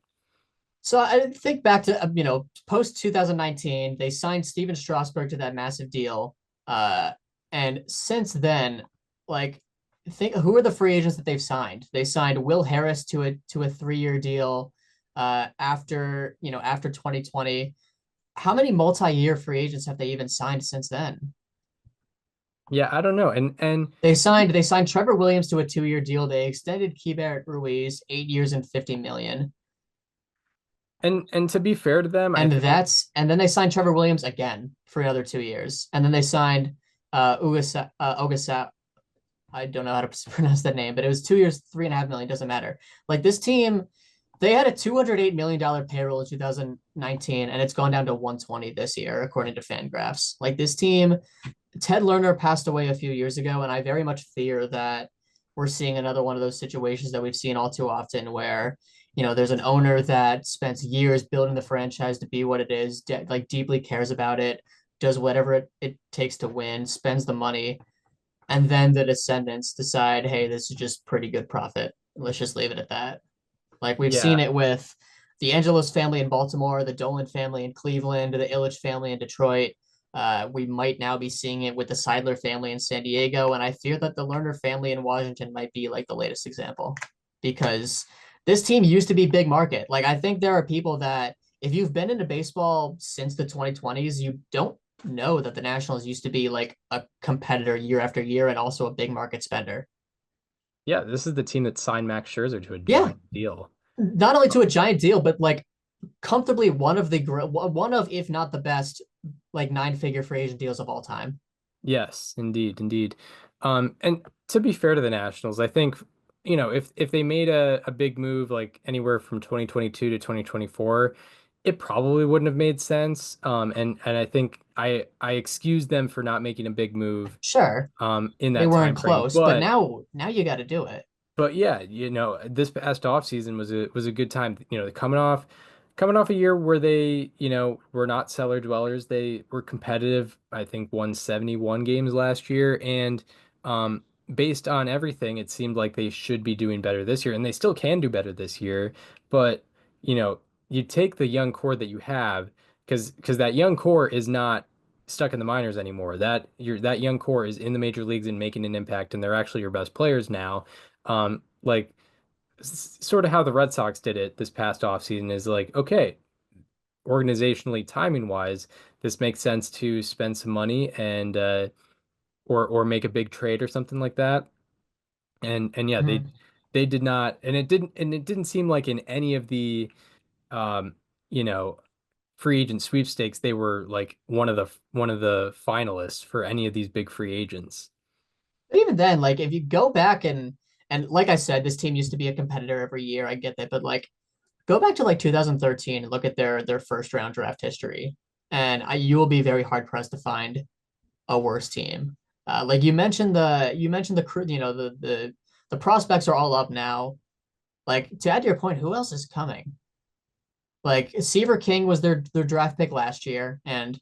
So I think back to post 2019, they signed Steven Strasburg to that massive deal. Uh, and since then, like think who are the free agents that they've signed? They signed Will Harris to a 3-year deal after 2020. How many multi-year free agents have they even signed since then? Yeah, I don't know. And They signed Trevor Williams to a 2-year deal. They extended Keibert Ruiz 8 years and 50 million. and to be fair to them, I And think then they signed Trevor Williams again for another 2 years. And then they signed Ugasa. I don't know how to pronounce that name, but it was 2 years, 3.5 million. Doesn't matter. Like this team, they had a $208 million payroll in 2019, and it's gone down to 120 this year, according to Fangraphs. Like this team, Ted Lerner passed away a few years ago, and I very much fear that we're seeing another one of those situations that we've seen all too often where, there's an owner that spends years building the franchise to be what it is, like deeply cares about it, does whatever it takes to win, spends the money, and then the descendants decide, hey, this is just pretty good profit. Let's just leave it at that. Like we've yeah, seen it with the Angelos family in Baltimore, the Dolan family in Cleveland, the Illich family in Detroit. We might now be seeing it with the Seidler family in San Diego, and I fear that the Lerner family in Washington might be like the latest example because this team used to be big market. Like I think there are people that if you've been into baseball since the 2020s, you don't know that the Nationals used to be like a competitor year after year and also a big market spender. yeah, this is the team that signed Max Scherzer to a Yeah, giant deal. not only to a giant deal, but like comfortably one of, if not the best, like 9-figure free agent deals of all time. Yes, indeed, indeed. And to be fair to the Nationals, I think, you know, if they made a big move like anywhere from 2022 to 2024, it probably wouldn't have made sense. And I think I excuse them for not making a big move Sure, in they that weren't time frame. close, but now you got to do it. But yeah, you know, this past off season was a good time. You know, coming off a year where they, you know, were not cellar dwellers. They were competitive. I think won 71 games last year, and based on everything, it seemed like they should be doing better this year, and they still can do better this year. But you know, you take the young core that you have, because that young core is not stuck in the minors anymore. That young core is in the major leagues and making an impact, and they're actually your best players now. Like sort of how the Red Sox did it this past offseason is like, okay, organizationally, timing wise, this makes sense to spend some money and or make a big trade or something like that. And yeah, Mhm. they did not, and it didn't seem like in any of the um, you know, free agent sweepstakes they were like one of the finalists for any of these big free agents. But even then, like if you go back and like I said, this team used to be a competitor every year. I get that, but like go back to like 2013 and look at their first round draft history, and you will be very hard pressed to find a worse team. Like you mentioned the crew. You know the prospects are all up now. Like to add to your point, who else is coming? Like Seaver King was their draft pick last year, and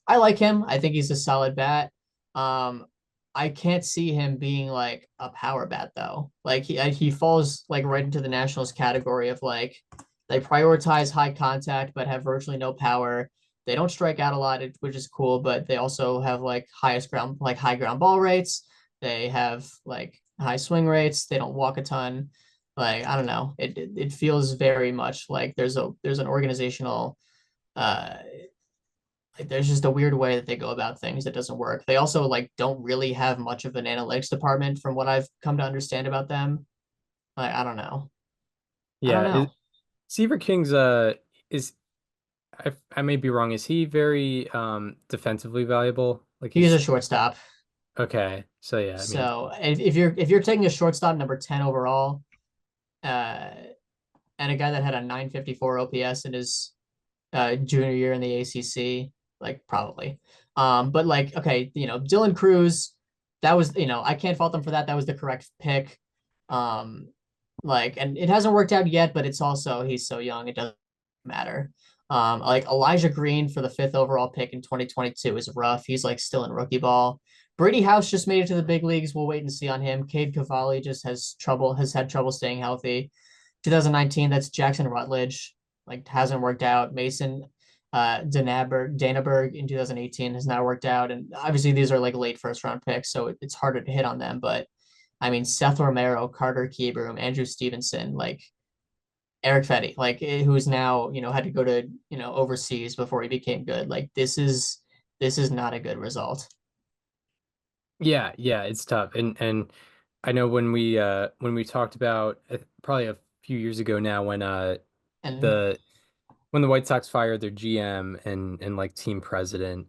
I like him. I think he's a solid bat. Um, I can't see him being like a power bat though. Like he falls like right into the Nationals category of like they prioritize high contact but have virtually no power. They don't strike out a lot, which is cool, but they also have like high ground ball rates. They have like high swing rates. They don't walk a ton. Like I don't know. It feels very much like there's an organizational uh like there's just a weird way that they go about things that doesn't work. They also like don't really have much of an analytics department from what I've come to understand about them. Like I don't know. I don't Yeah, know. Seaver King's is I may be wrong. Is he very defensively valuable? Like He's a he's shortstop. okay. So yeah, I mean, So if you're taking a shortstop number 10 overall, uh and a guy that had a 954 OPS in his junior year in the ACC, like probably. But like, okay, Dylan Cruz, that was, I can't fault them for that. That was the correct pick. Um, like, and it hasn't worked out yet, but it's also he's so young, it doesn't matter. Like Elijah Green for the fifth overall pick in 2022 is rough. He's like still in rookie ball. Brady House just made it to the big leagues. We'll wait and see on him. Cade Cavalli just has had trouble staying healthy. 2019, that's Jackson Rutledge, like hasn't worked out. Mason Danaberg in 2018 has not worked out. And obviously these are like late first round picks, so it's harder to hit on them. But I mean, Seth Romero, Carter Kieboom, Andrew Stevenson, like Eric Fetty, like who's now, had to go to, overseas before he became good. Like this is not a good result. yeah, yeah, it's tough. And I know when we talked about probably a few years ago now And the when the White Sox fired their GM and like team president,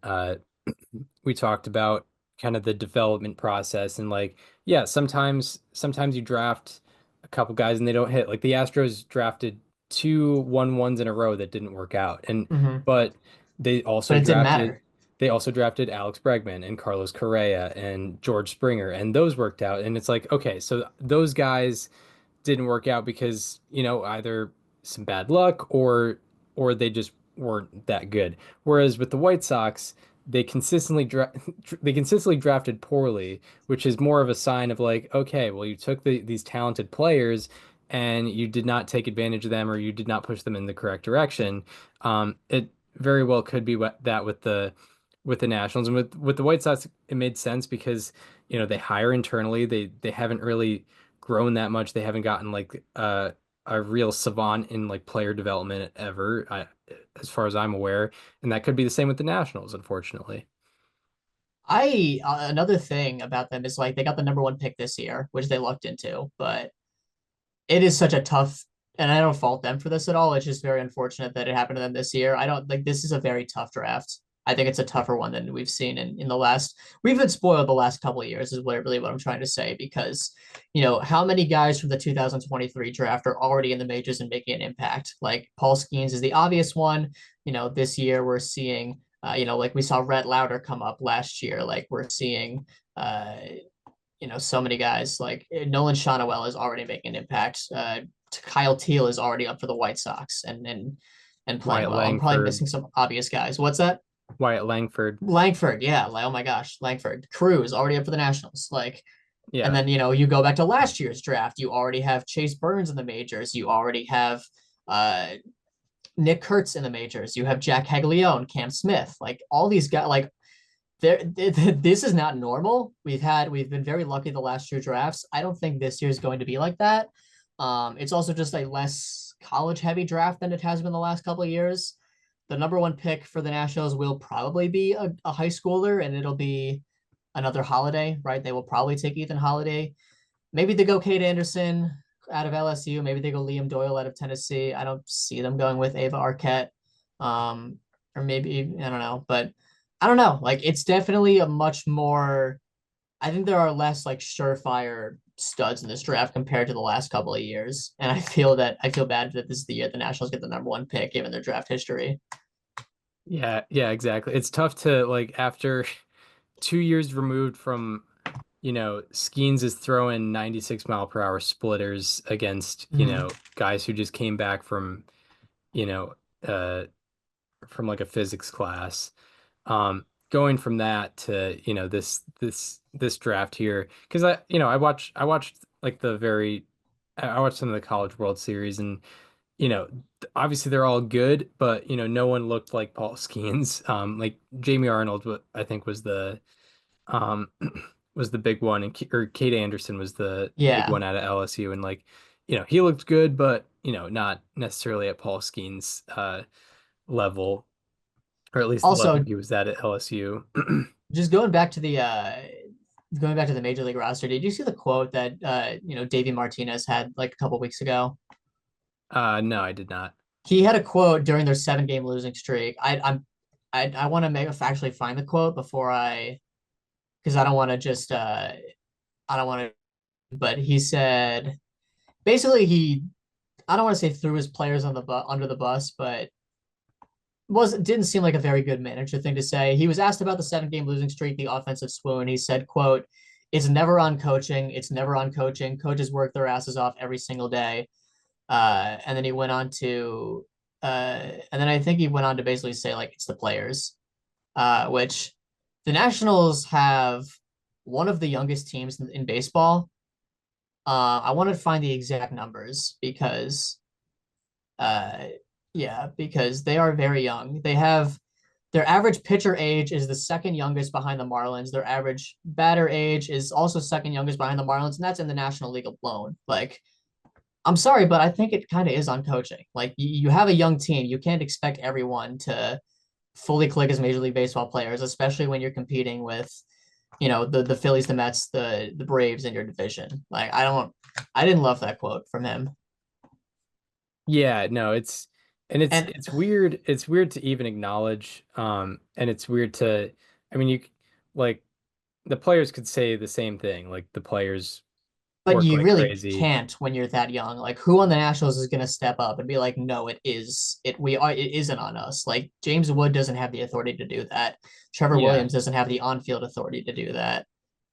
we talked about kind of the development process and like, yeah, sometimes you draft a couple guys and they don't hit. Like the Astros drafted two 1-1s in a row that didn't work out. And mhm. but But it didn't matter. they also drafted Alex Bregman and Carlos Correa and George Springer, and those worked out. And it's like, okay, so those guys didn't work out because, either some bad luck or they just weren't that good. Whereas with the White Sox, they consistently drafted poorly, which is more of a sign of like, okay, well, you took these talented players and you did not take advantage of them or you did not push them in the correct direction. It very well could be that with the Nationals and with the White Sox, it made sense because they hire internally. They haven't really grown that much. They haven't gotten like a real savant in like player development ever, as far as I'm aware. And that could be the same with the Nationals, unfortunately. I Another thing about them is like they got the number one pick this year, which they lucked into, but it is such a tough, and I don't fault them for this at all. It's just very unfortunate that it happened to them this year. I don't like this is a very tough draft. I think it's a tougher one than we've seen in the last. We've been spoiled the last couple of years, is what I'm trying to say. Because, how many guys from the 2023 draft are already in the majors and making an impact? Like Paul Skeens is the obvious one. This year we're seeing, like we saw Rhett Lauder come up last year. Like we're seeing, so many guys like Nolan Shonowell is already making an impact. Kyle Teal is already up for the White Sox and playing Wyatt well. I'm probably Langford, missing some obvious guys. What's that? Wyatt Langford. Langford, yeah. Like, oh my gosh, Langford. Cruz already up for the Nationals. Like, and Yeah, then you go back to last year's draft. You already have Chase Burns in the majors. You already have uh Nick Kurtz in the majors. You have Jack Haglione, Cam Smith. Like all these guys. Like this is not normal. We've been very lucky the last two drafts. I don't think this year is going to be like that. It's also just a less college heavy draft than it has been the last couple of years. The number one pick for the Nationals will probably be a high schooler, and it'll be another Holiday, right? They will probably take Ethan Holiday. Maybe they go Kate Anderson, out of LSU. Maybe they go Liam Doyle out of Tennessee. I don't see them going with Ava Arquette. Or maybe I don't know, but I don't know. Like it's definitely a much more. I think there are less like surefire studs in this draft compared to the last couple of years, and I feel bad that this is the year the Nationals get the number one pick given their draft history. Yeah, exactly. It's tough to like after 2 years removed from, Skeens is throwing 96-mile-per-hour splitters against, Mhm. guys who just came back you know, uh, from like a physics class. Going from that to, this draft here, because I watched like I watched some of the College World Series, and obviously they're all good, but no one looked like Paul Skeens. Like Jamie Arnold, I think um was the big one, and or Kate Anderson was the big Yeah. one out of LSU, and like he looked good, but not necessarily at Paul Skeens level, or at least the level Also, he was at LSU. just going back to the major league roster, did you see the quote that Davey Martinez had like a couple weeks ago? No, I did not. He had a quote during their 7 game losing streak. I want to make actually find the quote before I because I don't want to just I don't want to but he said basically he I don't want to say threw his players on the under the bus, but didn't seem like a very good manager thing to say. He was asked about the 7 game losing streak, the offensive swoon. He said, "quote It's never on coaching. It's never on coaching. Coaches work their asses off every single day." And then he went on to, and then I think he went on to basically say like it's the players, which the Nationals have one of the youngest teams in baseball. I wanted to find the exact numbers because uh, yeah, because they are very young. They have their average pitcher age is the second youngest behind the Marlins. Their average batter age is also second youngest behind the Marlins, and that's in the National League alone. Like, I'm sorry, but I think it kind of is on coaching. Like, you have a young team. You can't expect everyone to fully click as Major League Baseball players, especially when you're competing with, the Phillies, the Mets, the Braves in your division. Like, I didn't love that quote from him. Yeah, no, it's And it's weird. It's weird to even acknowledge, and it's weird to, I mean, like the players could say the same thing. Like the players but work you like really crazy. can't when you're that young. Like who on the Nationals is gonna step up and be like, no, it isn't on us. Like James Wood doesn't have the authority to do that. Trevor Yeah, Williams doesn't have the on-field authority to do that.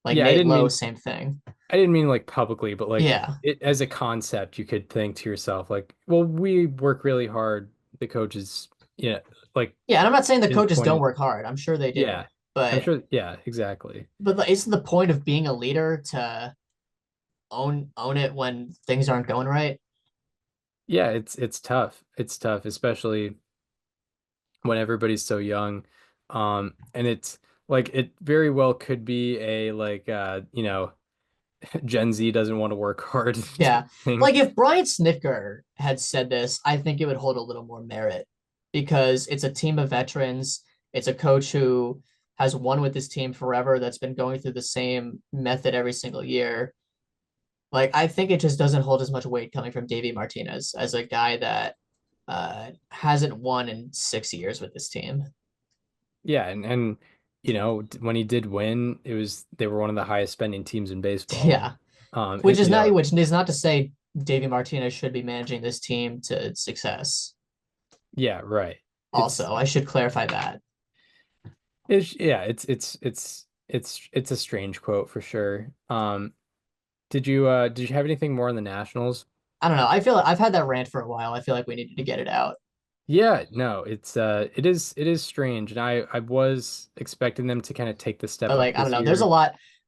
Like yeah. Nate Lowe, same thing. I didn't mean like publicly, but like Yeah. it as a concept, you could think to yourself like, well, we work really hard. The coaches, like Yeah, and I'm not saying the his coaches point. don't work hard. I'm sure they do. Yeah, I'm But sure. Yeah, exactly. isn't the point of being a leader to own it when things aren't going right? Yeah, it's tough. It's tough, especially when everybody's so young. And it's like it very well could be a like Gen Z doesn't want to work hard Yeah. thing. Like if Brian Snitker had said this, I think it would hold a little more merit because it's a team of veterans. It's a coach who has won with this team forever that's been going through the same method every single year. Like I think it just doesn't hold as much weight coming from Davey Martinez as a guy that hasn't won in 6 years with this team. Yeah, and when he did win, they were one of the highest spending teams in baseball. Yeah. And Which is not to say Davey Martinez should be managing this team to success. yeah, right. It's Also, I should clarify that. it's yeah, it's a strange quote for sure. Did you have anything more on the Nationals? I don't know. I feel like I've had that rant for a while. I feel like we needed to get it out. Yeah, no, it is strange, and I was expecting them to kind of take the step But up like, I don't this know. year.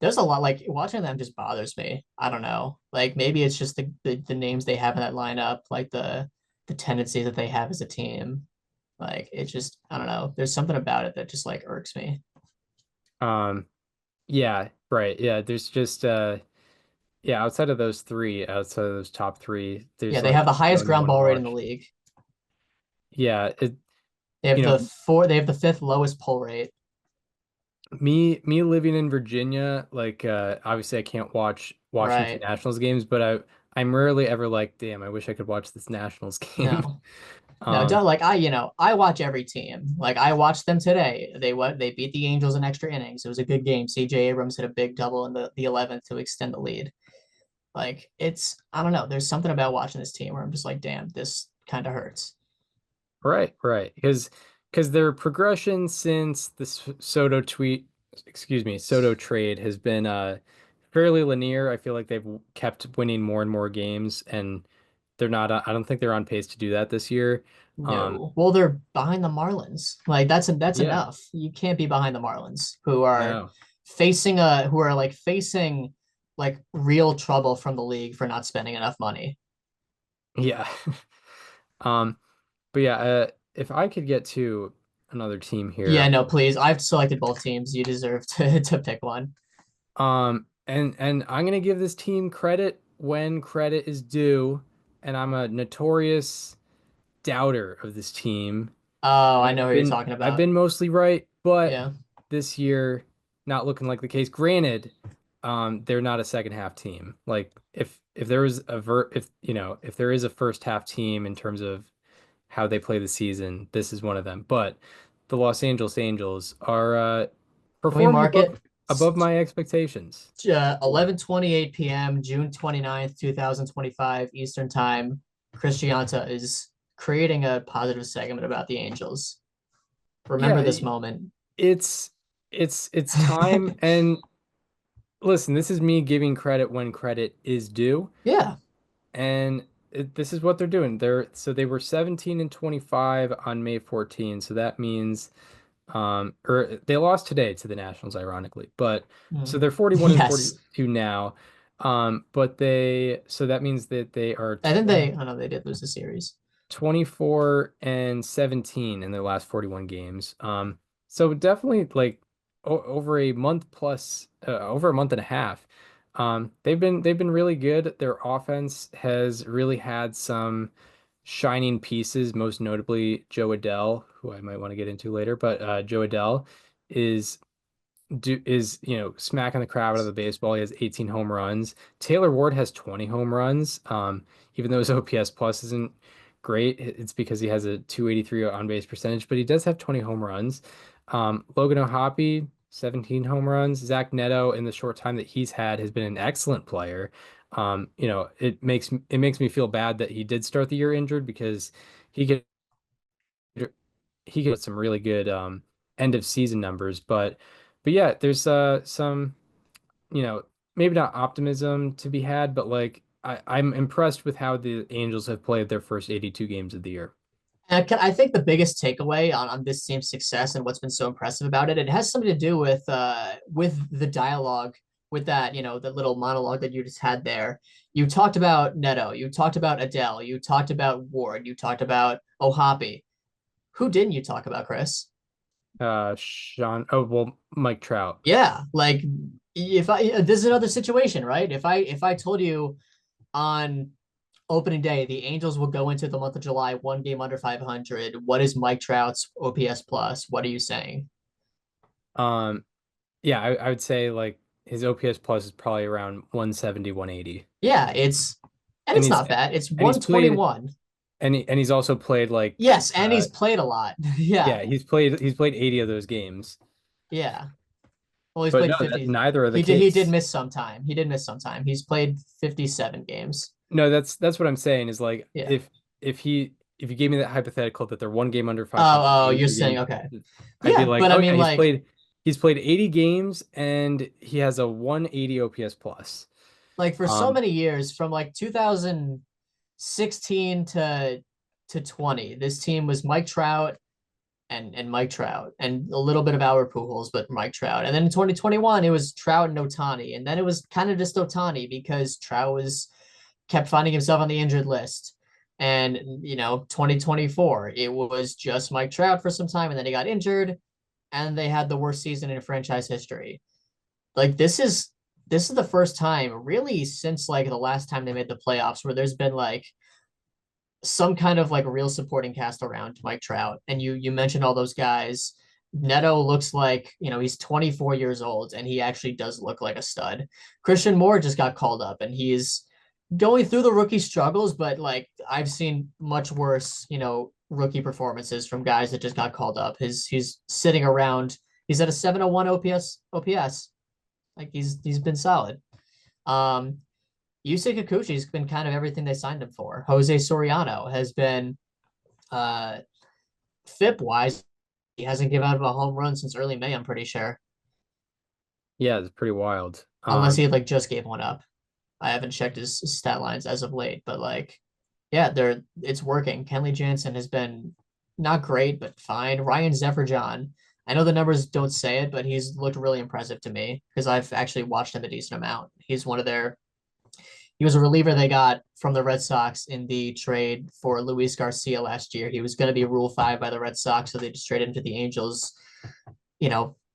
There's a lot like watching them just bothers me. I don't know. Like maybe it's just the names they have in that lineup, like the tendencies that they have as a team. Like it just I don't know. There's something about it that just like irks me. Um, yeah, right. Yeah, there's just yeah, outside of those top three, Yeah, there's they have like the no highest ground one ball rate in the much. league. Yeah, They have the fifth lowest pull rate. me living in Virginia, like obviously I can't watch Washington Right. Nationals games, but I'm rarely ever like, damn, I wish I could watch this Nationals game. No. No, Um, like I watch every team. Like I watched them today. They beat the Angels in extra innings. It was a good game. CJ Abrams hit a big double in the 11th to extend the lead. Like it's I don't know. There's something about watching this team where I'm just like, damn, this kind of hurts. right. Because their progression since the Soto trade has been fairly linear. I feel like they've kept winning more and more games, and they're not. I don't think they're on pace to do that this year. Um, No. Well, they're behind the Marlins. Like that's yeah, enough. You can't be behind the Marlins who are no, facing like real trouble from the league for not spending enough money. yeah. Um, but yeah, if I could get to another team Yeah, here, no, please. I've selected both teams. You deserve to pick one. and I'm gonna give this team credit when credit is due, and I'm a notorious doubter of this team. Oh, I And know I've who you're been talking I've about. been mostly right, but Yeah. this year not looking like the case. Granted, they're not a second half team. Like if there was a if if there is a first half team in terms of how they play the season, this is one of them. But the Los Angeles Angels are Can we performing mark it? above my expectations. 11:28 p.m., June 29th, 2025, Eastern Time. Christianta is creating a positive segment about the Angels. Yeah, Remember this moment. it's it's time. And listen, this is me giving credit when credit is due. Yeah. And this is what they're doing. They were 17 and 25 on May 14. So that means or they lost today to the Nationals, ironically. But so Mm. they're 41 and Yes. 42 now. But so that means that they are I think I know they did lose the series. 24 and 17 in their last 41 games. So definitely like over a month plus, over a month and a half. They've been really good. Their offense has really had some shining pieces, most notably Joe Adell, who I might want to get into later. But Joe Adell is smacking the crap out of the baseball. He has 18 home runs. Taylor Ward has 20 home runs. Even though his OPS plus isn't great, it's because he has a 283 on base percentage, but he does have 20 home runs. Logan O'Hoppe, 17 home runs. Zach Neto, in the short time that he's had, has been an excellent player. It makes me feel bad that he did start the year injured because he could he got some really good end of season numbers. But yeah, there's some, you know, maybe not optimism to be had, but like I'm impressed with how the Angels have played their first 82 games of the year. And I think the biggest takeaway on this team's success and what's been so impressive about it, it has something to do with the dialogue, with that, the little monologue that you just had there. You talked about Neto, you talked about Adele, you talked about Ward, you talked about Ohapi. Who didn't you talk about, Chris? Mike Trout. Yeah, like if I this is another situation, right? If I told you on opening day the Angels will go into the month of July one game under 500, what is Mike Trout's OPS plus? What are you saying? Um, yeah, I would say like his OPS plus is probably around 170, 180. Yeah, And it's he's not bad. It's and he's played 121. and he's also played like Yes, and uh he's played a lot. Yeah, yeah, he's played 80 of those games. yeah. Well, he's But played no, that 50. neither are the He did case. miss some time. He did miss some time. He's played 57 games. No, that's what I'm saying is like Yeah. if you gave me that hypothetical that they're one game under 500 Oh, in you're 82 saying games, okay. I'd be Yeah, like, but I oh mean yeah, like he's played 80 games and he has a 180 OPS plus. for so Um, many years from like 2016 to 20, this team was Mike Trout and Mike Trout and a little bit of Albert Pujols, but Mike Trout. And then in 2021, it was Trout and Otani. And then it was kind of just Otani because Trout was kept finding himself on the injured list. And 2024, it was just Mike Trout for some time, and then he got injured, and they had the worst season in franchise history. Like this is the first time really since like the last time they made the playoffs where there's been like some kind of like real supporting cast around Mike Trout. And you mentioned all those guys. Neto looks like, he's 24 years old and he actually does look like a stud. Christian Moore just got called up and he's going through the rookie struggles, but like I've seen much worse, rookie performances from guys that just got called up. He's sitting around. He's at a 701 OPS. Like he's been solid. Um, Yusei Kikuchi's been kind of everything they signed him for. Jose Soriano has been uh FIP wise, he hasn't given out of a home run since early May, I'm pretty sure. Yeah, it's pretty wild. Unless he like just gave one up. I haven't checked his stat lines as of late, but like, yeah, it's working. Kenley Jansen has been not great, but fine. Ryan Zefferjon, I know the numbers don't say it, but he's looked really impressive to me because I've actually watched him a decent amount. He was a reliever they got from the Red Sox in the trade for Luis Garcia last year. He was going to be Rule 5 by the Red Sox, so they just traded him to the Angels.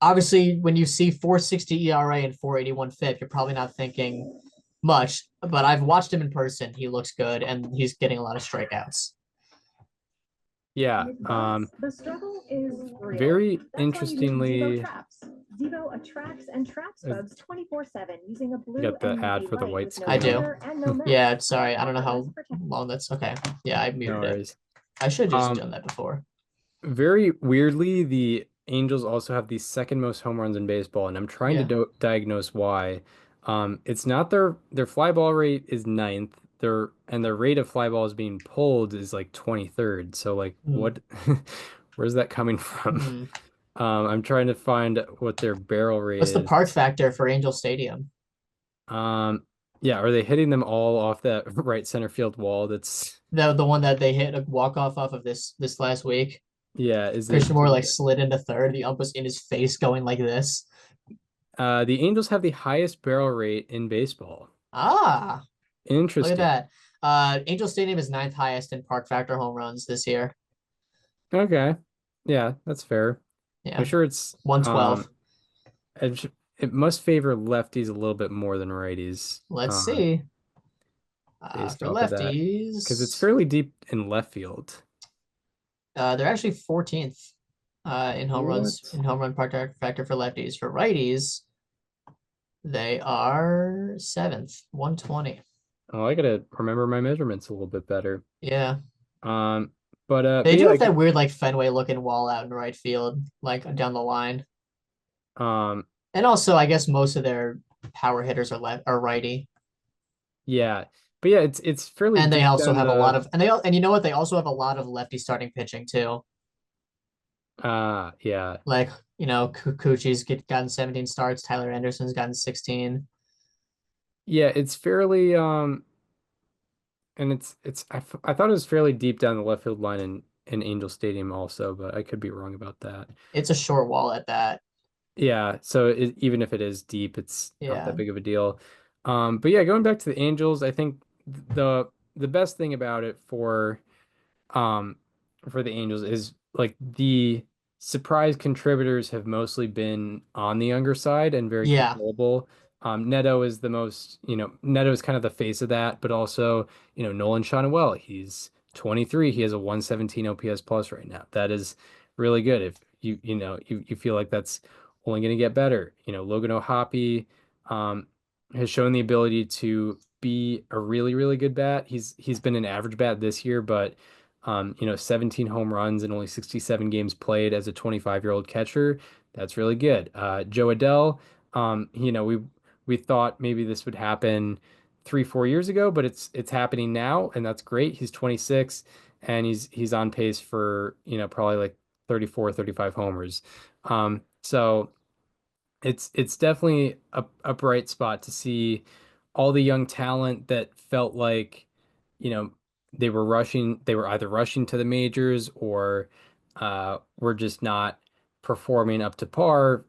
Obviously, when you see 4.60 ERA and 4.81 FIP, you're probably not thinking much, but I've watched him in person. He looks good, and he's getting a lot of strikeouts. Yeah. The struggle is real. Very That's interestingly, why you need Zevo traps. Zevo attracts and traps bugs 24/7 using a blue got the and ad UV for the light white with no screen. I do. filter and no mess. Yeah, sorry. I don't know how long that's okay. Yeah, I No muted it. worries. I should have just done that before. Very weirdly, the Angels also have the second most home runs in baseball, and I'm trying to diagnose why. It's not their fly ball rate is ninth. Their rate of fly balls being pulled is like 23rd. So like what where's that coming from? I'm trying to find what their barrel rate What's is. the park factor for Angel Stadium? Yeah, are they hitting them all off that right center field wall? That's the one that they hit a walk off of this last week. yeah, is it Christian Moore like slid into third. The ump was in his face going like this. The Angels have the highest barrel rate in baseball. Ah, Interesting. look at that. Angel Stadium is ninth highest in park factor home runs this year. Okay. Yeah, that's fair. Yeah. I'm sure it's 112. It must favor lefties a little bit more than righties. Let's see. Based For off of that. lefties, Because it's fairly deep in left field. they're actually 14th in home runs in home run park factor for lefties. For righties, they are 7th, 120. Oh, I gotta remember my measurements a little bit better. Yeah. But They do yeah, have that weird like Fenway looking wall out in right field, like down the line. And also, I guess most of their power hitters are righty. Yeah, but yeah, it's fairly. And they deep also down have a the- lot of, and you know what? They also have a lot of lefty starting pitching too. Yeah. Like Kuchi's gotten 17 starts. Tyler Anderson's gotten 16. Yeah, it's fairly and I thought it was fairly deep down the left field line in Angel Stadium also, but I could be wrong about that. It's a short wall at that. Yeah, so even if it is deep, it's not Yeah. that big of a deal. But yeah, going back to the Angels, I think the best thing about it for the Angels is like the surprise contributors have mostly been on the younger side and very Yeah. controllable. Neto is the most, Neto is kind of the face of that, but also, Nolan Schanuel, he's 23, he has a 117 OPS plus right now. That is really good. If you feel like that's only going to get better. Logan O'Hoppe has shown the ability to be a really, really good bat. He's been an average bat this year, but 17 home runs and only 67 games played as a 25-year-old catcher. That's really good. Joe Adell, we thought maybe this would happen 3-4 years ago, but it's happening now, and that's great. He's 26 and he's on pace for, probably like 34, 35 homers. So it's definitely a bright spot to see all the young talent that felt like, they were either rushing to the majors or were just not performing up to par,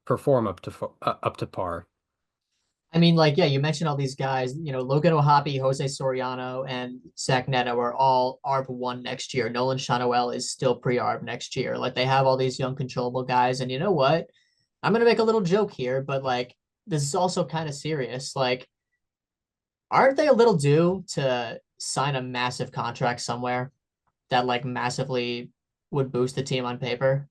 perform up to par. I mean, like, yeah, you mentioned all these guys, Logan O'Hoppe, Jose Soriano, and Zach Neto are all ARB1 next year. Nolan Schanuel is still pre-ARB next year. Like, they have all these young controllable guys. And you know what? I'm going to make a little joke here, but like, this is also kind of serious. Like, aren't they a little due to sign a massive contract somewhere that like massively would boost the team on paper?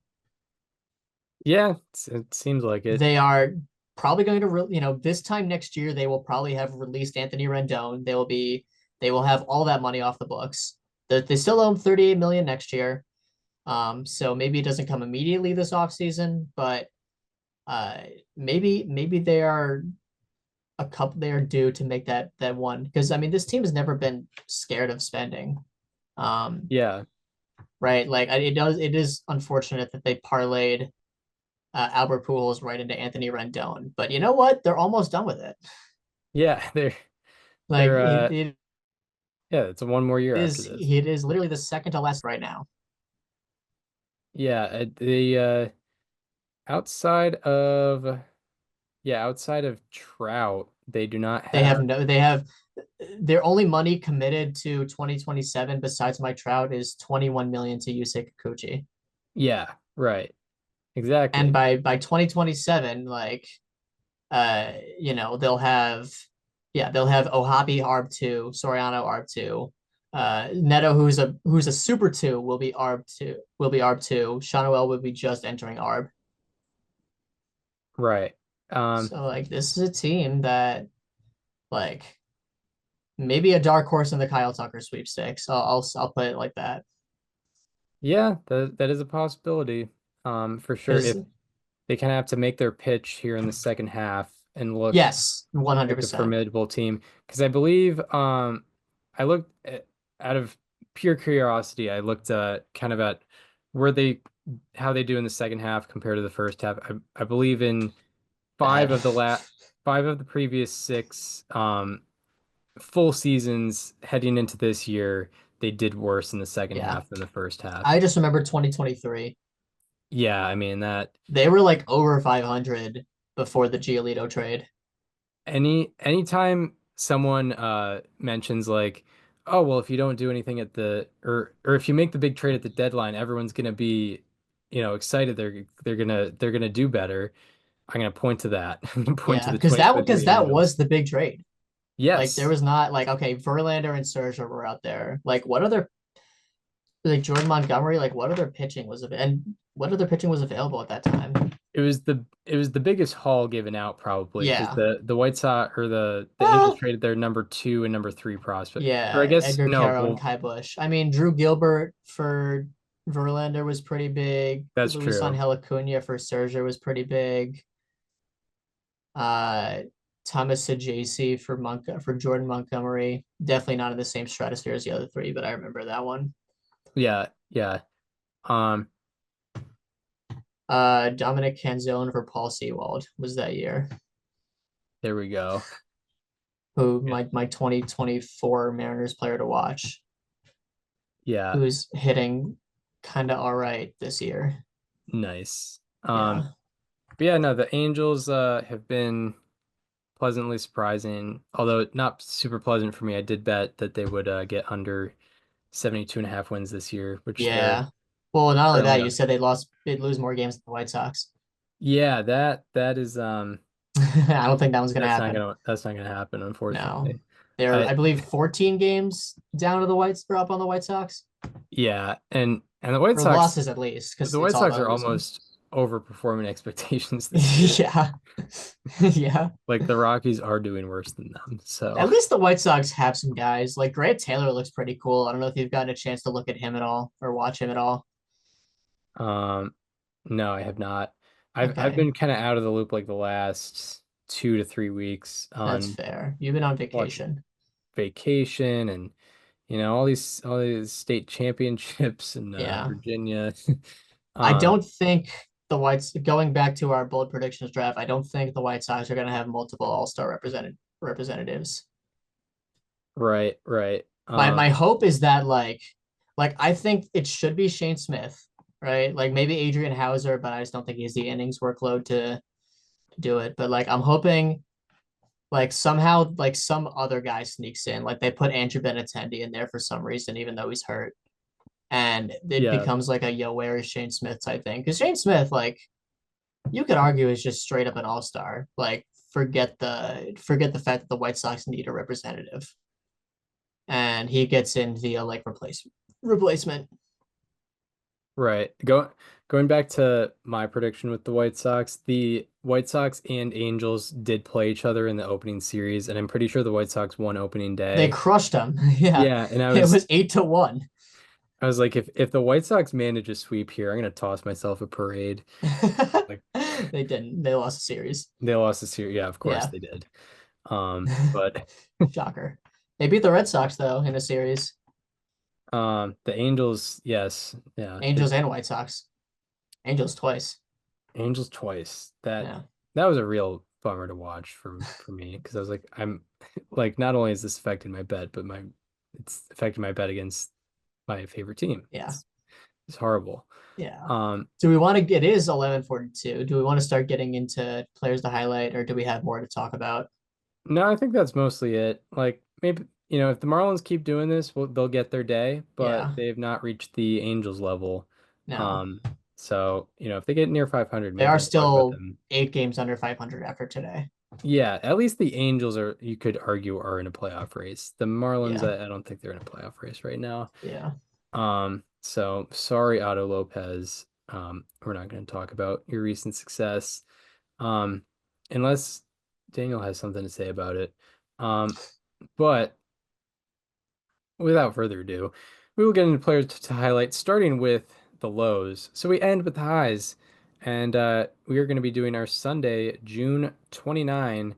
Yeah, it seems like it. They are probably going to, this time next year, they will probably have released Anthony Rendon. They will have all that money off the books. They still owe him 38 million next year. So maybe it doesn't come immediately this offseason, but uh maybe they are due to make that one, because I mean this team has never been scared of spending. Yeah. Right, like it is unfortunate that they parlayed Albert Pujols right into Anthony Rendon, but you know what, they're almost done with it. Yeah, Like they're it yeah, it's a one more year after is this. it is literally the second to last right now. Yeah, outside of outside of Trout, they do not They have. have no they have their only money committed to 2027 besides Mike Trout is 21 million to Yusei Kikuchi. Yeah, right. And Exactly. by 2027, like they'll have Ohapi ARB 2, Soriano ARB 2. Neto, who's a super 2, will be ARB 2. Shanoel will be just entering ARB. Right. Um, So like this is a team that like maybe a dark horse in the Kyle Tucker sweepstakes. I'll put it like that. yeah, that is a possibility. For sure. Because If they kind of have to make their pitch here in the second half and look yes, one hundred like a percent. formidable team, because I believe I looked out of pure curiosity, I looked kind of at where they how they do in the second half compared to the first half. I believe in five Bad. of the five of the previous six full seasons heading into this year, they did worse in the second Yeah. half than the first half. I just remember 2023. Yeah, I mean that They were like over 500 before the Giolito trade. anytime someone mentions like, oh well, if you don't do anything at the or if you make the big trade at the deadline, everyone's gonna be, excited. They're gonna do better. I'm gonna point to that. I'm gonna point to Yeah, the because 2023 that Angels. was the big trade. Like there Yes, was not like, okay, Verlander and Scherzer were out there. Like what other, like Jordan Montgomery, like what other pitching was available at that time? it was the biggest haul given out probably because Yeah. the White Sox or the Angels Well, traded their number 2 and number 3 prospect. Or I yeah, guess Edgar no, Caro and well, Kai Bush. I mean, Drew Gilbert for Verlander was pretty big. that's Luis true. Angel Acuna for Scherzer was pretty big. Uh, Thomas Sajacy for Jordan Montgomery. Definitely not in the same stratosphere as the other three, but I remember that one. Yeah, yeah. Um, Dominic Canzone for Paul Sewald was that year. there we go. Who Yeah. my 2024 Mariners player to watch, Yeah, who's hitting kind of all right this year. nice. Yeah. But yeah, no, the Angels have been pleasantly surprising, although not super pleasant for me. I did bet that they would get under 72.5 wins this year, which they're Yeah. Well, not only currently that, you on. said they'd lose more games than the White Sox. Yeah, that is I don't think that was gonna happen. that's not gonna happen, No. unfortunately. They're, I I believe, 14 games down to the Whites, or up on the White Sox. Yeah, and the White Or Sox losses at least, because the it's White all Sox about are losing. almost overperforming expectations this year. Yeah. Yeah. Like the Rockies are doing worse than them. So, At least the White Sox have some guys. Like Grant Taylor looks pretty cool. I don't know if you've gotten a chance to look at him at all or watch him at all. um, no, I have not. I've Okay, been kind of out of the loop like the last 2 to 3 weeks that's on fair. You've been on watching vacation. vacation and all these state championships in Yeah. Virginia. I Um, don't think the Whites, going back to our bold predictions draft, I don't think the White Sox are going to have multiple All-Star representatives. right, right. My hope is that like I think it should be Shane Smith, right? Like maybe Adrian Hauser, but I just don't think he has the innings workload to do it. But like I'm hoping like somehow like some other guy sneaks in. Like they put Andrew Benintendi in there for some reason, even though he's hurt. And it Yeah, becomes like a yo, where is Shane Smith type thing. Because Shane Smith, like you could argue, is just straight up an all-star. Like forget the fact that the White Sox need a representative. And he gets in via like replacement. Right. Going back to my prediction with the White Sox and Angels did play each other in the opening series, and I'm pretty sure the White Sox won opening They day. crushed them. Yeah, Yeah, and it was 8-1. I was like, if the White Sox manage a sweep here, I'm gonna toss myself a parade. Like They didn't. They lost the series. they lost the series. Yeah, of course Yeah. they did. But Shocker. They beat the Red Sox though in a series. the Angels, yes, yeah, the Angels and White Sox. Angels twice. Angels twice. Yeah. That was a real bummer to watch for me because I was like, I'm like, not only is this affecting my bet, but it's affecting my bet against my favorite team. Yeah. It's horrible. Yeah. Do we want to, it is 11:42. Do we want to start getting into players to highlight, or do we have more to talk about? No, I think that's mostly it. Like maybe, if the Marlins keep doing this, they'll get their day, but Yeah. they've not reached the Angels level. No. Um, so, if they get near 500, They maybe are we'll talk about still them. 8 games under 500 after today. Yeah, at least the Angels you could argue, are in a playoff race. The Marlins, Yeah. I don't think they're in a playoff race right now. Yeah. So sorry, Otto Lopez. We're not going to talk about your recent success. Unless Daniel has something to say about it. But without further ado, we will get into players to highlight, starting with the lows. So we end with the highs, and we are going to be doing our Sunday, June 29,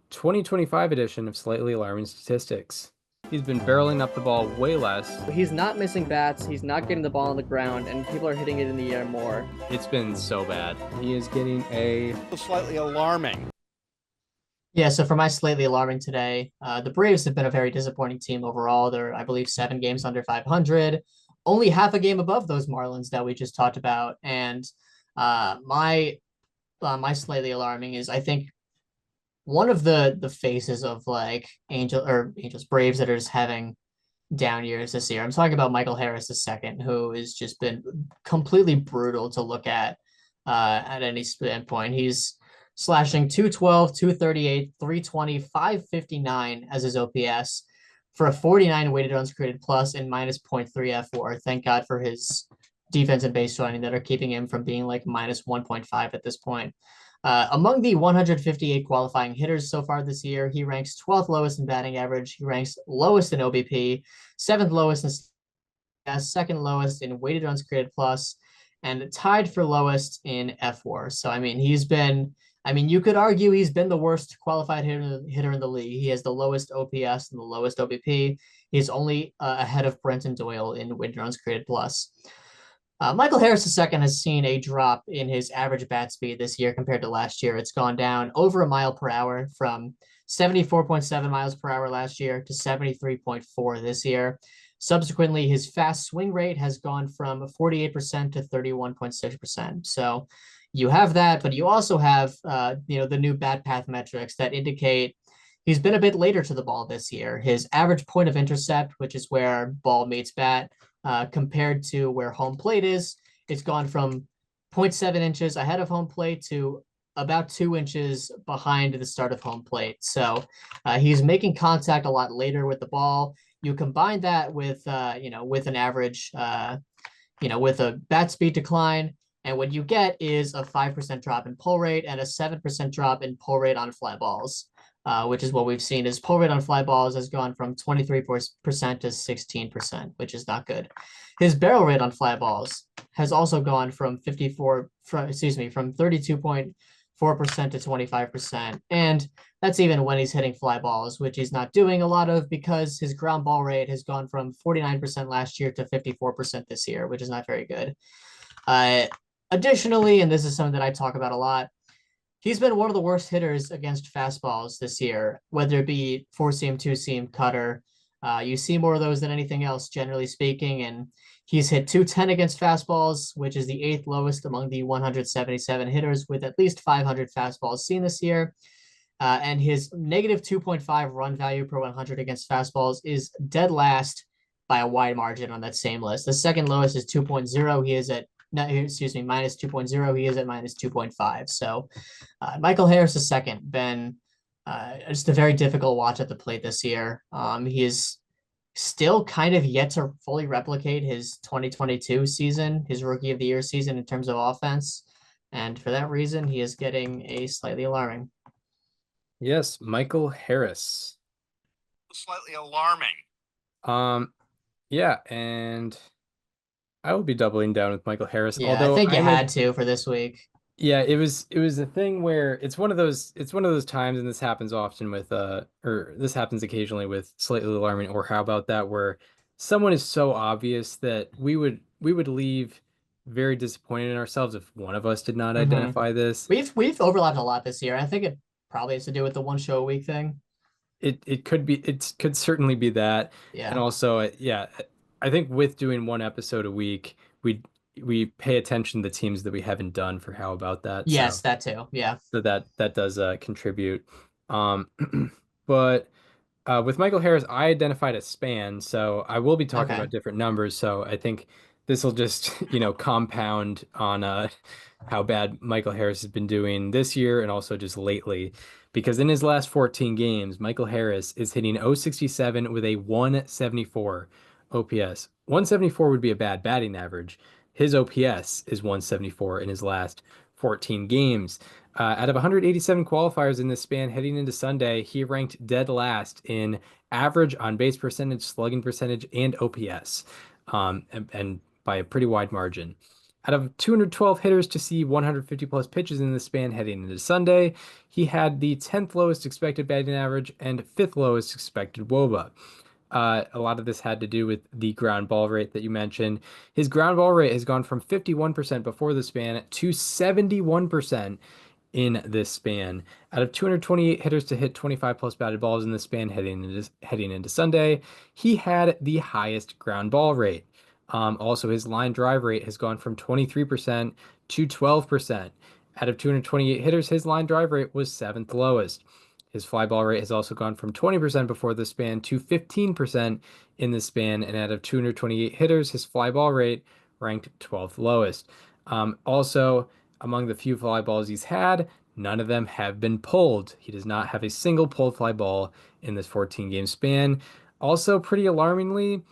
2025 edition of Slightly Alarming Statistics. He's been barreling up the ball way less. He's not missing bats. He's not getting the ball on the ground, and people are hitting it in the air more. It's been so bad. He is getting Slightly alarming. Yeah, so for my slightly alarming today, the Braves have been a very disappointing team overall. They're, I believe, 7 games under 500, only half a game above those Marlins that we just talked about. And my slightly alarming is, I think, one of the faces of like Angels Braves that are just having down years this year. I'm talking about Michael Harris II, who has just been completely brutal to look at any standpoint. He's slashing 212, 238, 320, 559 as his OPS for a 49 weighted runs created plus and minus 0.3 F4. Thank God for his defense and base running that are keeping him from being like minus 1.5 at this point. Among the 158 qualifying hitters so far this year, he ranks 12th lowest in batting average. He ranks lowest in OBP, 7th lowest in second lowest in weighted runs created plus, and tied for lowest in F4. So, you could argue he's been the worst qualified hitter in the league. He has the lowest OPS and the lowest OBP. He's only ahead of Brenton Doyle in weighted runs created plus. Michael Harris II has seen a drop in his average bat speed this year compared to last year. It's gone down over a mile per hour from 74.7 miles per hour last year to 73.4 this year. Subsequently, his fast swing rate has gone from 48% to 31.6%. So you have that, but you also have the new bat path metrics that indicate he's been a bit later to the ball this year. His average point of intercept, which is where ball meets bat, compared to where home plate is, it's gone from 0.7 inches ahead of home plate to about 2 inches behind the start of home plate. So he's making contact a lot later with the ball. You combine that with with an average with a bat speed decline, and what you get is a 5% drop in pull rate and a 7% drop in pull rate on fly balls. Which is what we've seen. His pull rate on fly balls has gone from 23% to 16%, which is not good. His barrel rate on fly balls has also gone from 32.4% to 25%. And that's even when he's hitting fly balls, which he's not doing a lot of because his ground ball rate has gone from 49% last year to 54% this year, which is not very good. Additionally, and this is something that I talk about a lot, he's been one of the worst hitters against fastballs this year, whether it be 4-seam, 2-seam, cutter. You see more of those than anything else, generally speaking, and he's hit 210 against fastballs, which is the 8th lowest among the 177 hitters with at least 500 fastballs seen this year. And his negative 2.5 run value per 100 against fastballs is dead last by a wide margin on that same list. The second lowest is 2.0. He is at minus 2.0. He is at minus 2.5. So Michael Harris II, been just a very difficult watch at the plate this year. He is still kind of yet to fully replicate his 2022 season, his Rookie of the Year season in terms of offense. And for that reason, he is getting a slightly alarming. Yes, Michael Harris. Slightly alarming. Yeah, and I will be doubling down with Michael Harris. Yeah, Although I think you I'm had to for this week. Yeah, it was a thing where it's one of those times, and this happens often with or this happens occasionally with slightly alarming or how about that, where someone is so obvious that we would leave very disappointed in ourselves if one of us did not identify this. We've overlapped a lot this year. I think it probably has to do with the one show a week thing. It could certainly be that. And Yeah. also yeah, I think with doing one episode a week, we pay attention to the teams that we haven't done for how about that. Yes, So that too. Yeah. so that does contribute. Um, but with Michael Harris, I identified a span, so I will be talking Okay. about different numbers. So I think this will just, compound on how bad Michael Harris has been doing this year and also just lately. Because in his last 14 games, Michael Harris is hitting 067 with a 174 OPS. 174 would be a bad batting average. His OPS is 174 in his last 14 games. Out of 187 qualifiers in this span heading into Sunday, he ranked dead last in average on base percentage, slugging percentage, and OPS, and by a pretty wide margin. Out of 212 hitters to see 150 plus pitches in this span heading into Sunday, he had the 10th lowest expected batting average and 5th lowest expected WOBA. A lot of this had to do with the ground ball rate that you mentioned. His ground ball rate has gone from 51% before the span to 71% in this span. Out of 228 hitters to hit 25 plus batted balls in this span heading into Sunday, he had the highest ground ball rate. Also, his line drive rate has gone from 23% to 12%. Out of 228 hitters, his line drive rate was 7th lowest. His fly ball rate has also gone from 20% before the span to 15% in the span. And out of 228 hitters, his fly ball rate ranked 12th lowest. Also, among the few fly balls he's had, none of them have been pulled. He does not have a single pulled fly ball in this 14-game span. Also, pretty alarmingly,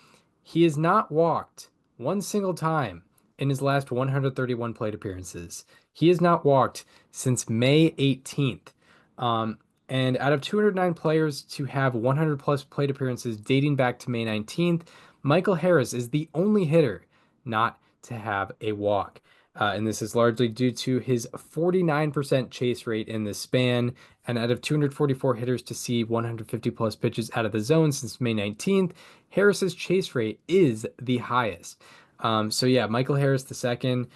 he has not walked one single time in his last 131 plate appearances. He has not walked since May 18th. And out of 209 players to have 100 plus plate appearances dating back to May 19th, Michael Harris is the only hitter not to have a walk. And this is largely due to his 49% chase rate in this span. And out of 244 hitters to see 150 plus pitches out of the zone since May 19th, Harris's chase rate is the highest. So yeah, Michael Harris the second,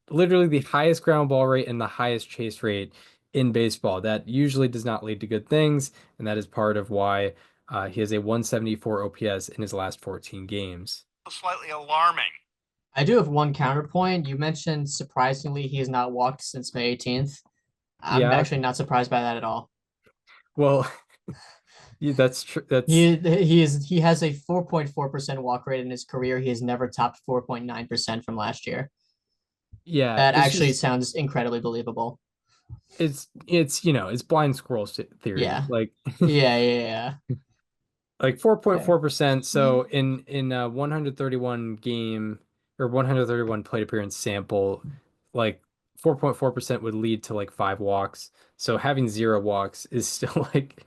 literally the highest ground ball rate and the highest chase rate in baseball. That usually does not lead to good things, and that is part of why he has a 174 OPS in his last 14 games. Slightly alarming. I do have one counterpoint. You mentioned surprisingly he has not walked since May 18th. I'm actually not surprised by that at all. Well, yeah, that's true. He has a 4.4% walk rate in his career. He has never topped 4.9% from last year. Yeah, that actually sounds incredibly believable. It's it's blind squirrel theory. Yeah. Like yeah. Like 4.4%. So in 131 game or 131 plate appearance sample, like 4.4% would lead to like 5 walks. So having 0 walks is still like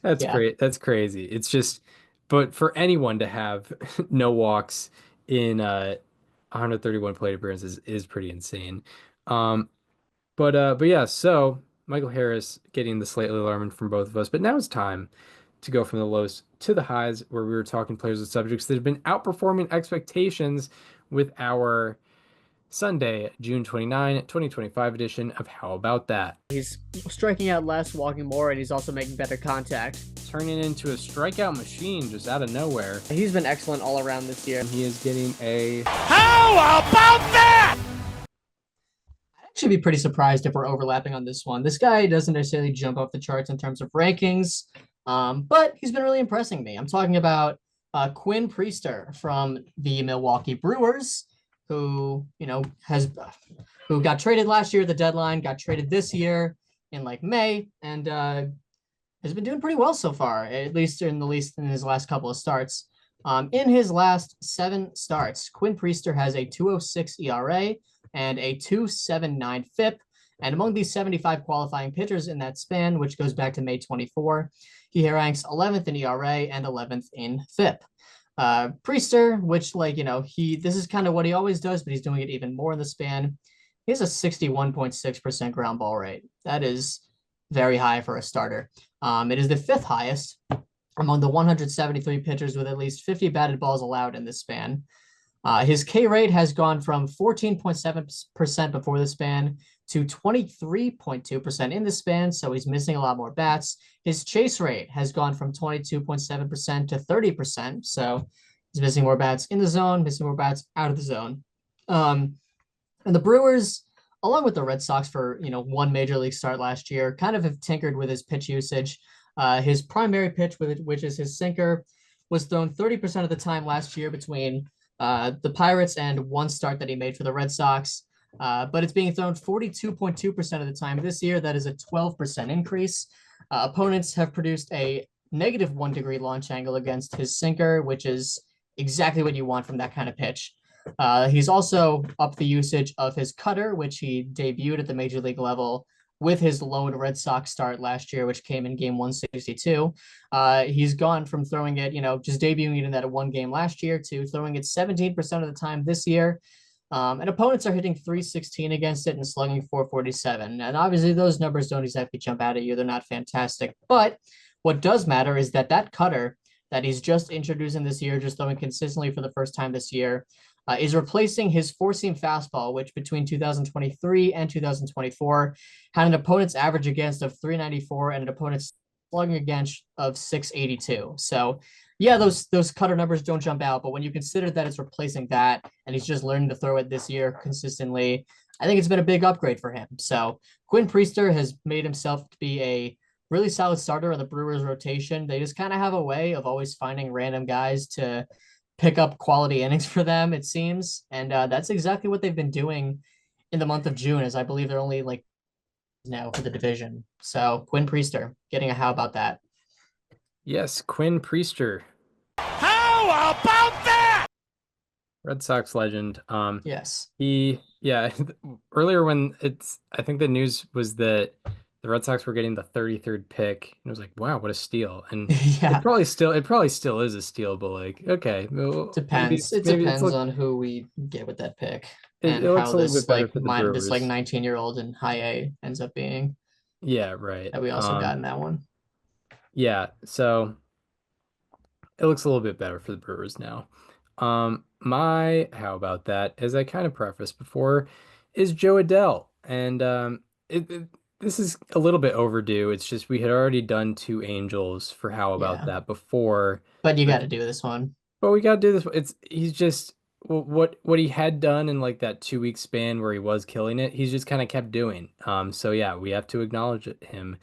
that's great. That's crazy. It's just, but for anyone to have no walks in 131 plate appearances is pretty insane. But yeah, so Michael Harris getting the slightly alarming from both of us. But now it's time to go from the lows to the highs, where we were talking players and subjects that have been outperforming expectations with our Sunday, June 29, 2025 edition of How About That? He's striking out less, walking more, and he's also making better contact. Turning into a strikeout machine just out of nowhere. He's been excellent all around this year. And he is getting a... How about that? I'd actually be pretty surprised if we're overlapping on this one. This guy doesn't necessarily jump off the charts in terms of rankings, but he's been really impressing me. I'm talking about Quinn Priester from the Milwaukee Brewers, who got traded last year at the deadline, got traded this year in like May, and has been doing pretty well so far, at least in his last couple of starts. In his last 7 starts, Quinn Priester has a 2.06 ERA and a 2.79 FIP. And among these 75 qualifying pitchers in that span, which goes back to May 24, he ranks 11th in ERA and 11th in FIP. Priester, which this is kind of what he always does, but he's doing it even more in the span. He has a 61.6% ground ball rate. That is very high for a starter. It is the 5th highest among the 173 pitchers with at least 50 batted balls allowed in this span. His K rate has gone from 14.7% before the span to 23.2% in the span, so he's missing a lot more bats. His chase rate has gone from 22.7% to 30%, so he's missing more bats in the zone, missing more bats out of the zone. And the Brewers, along with the Red Sox for one major league start last year, kind of have tinkered with his pitch usage. His primary pitch, which is his sinker, was thrown 30% of the time last year between the Pirates and one start that he made for the Red Sox. But it's being thrown 42.2% of the time this year. That is a 12% increase. Opponents have produced a -1 degree launch angle against his sinker, which is exactly what you want from that kind of pitch. He's also upped the usage of his cutter, which he debuted at the major league level with his lone Red Sox start last year, which came in game 162. He's gone from throwing it, just debuting it in that one game last year to throwing it 17% of the time this year. And opponents are hitting 316 against it and slugging 447. And obviously those numbers don't exactly jump out at you. They're not fantastic. But what does matter is that cutter that he's just introducing this year, just throwing consistently for the first time this year, is replacing his four-seam fastball, which between 2023 and 2024 had an opponent's average against of 394 and an opponent's slugging against of 682. So yeah, those cutter numbers don't jump out, but when you consider that it's replacing that and he's just learning to throw it this year consistently, I think it's been a big upgrade for him. So Quinn Priester has made himself to be a really solid starter on the Brewers rotation. They just kind of have a way of always finding random guys to pick up quality innings for them, it seems. And that's exactly what they've been doing in the month of June, as I believe they're only now for the division. So Quinn Priester getting a how about that? Yes, Quinn Priester. How about that? Red Sox legend. Yes. Earlier when I think the news was that the Red Sox were getting the 33rd pick, and it was like, wow, what a steal. And yeah, it probably still is a steal, but okay. Well, depends. It depends on who we get with that pick and it looks how a little this bit better for the Brewers. 19-year-old in high A ends up being. Yeah, right. That we also got in that one. Yeah, so it looks a little bit better for the Brewers now. My how about that, as I kind of prefaced before, is Joe Adell. And this is a little bit overdue. It's just we had already done 2 Angels for how about that before. But you got to do this one. But we got to do this. He's just what he had done in that 2-week span where he was killing it. He's just kind of kept doing. So yeah, we have to acknowledge him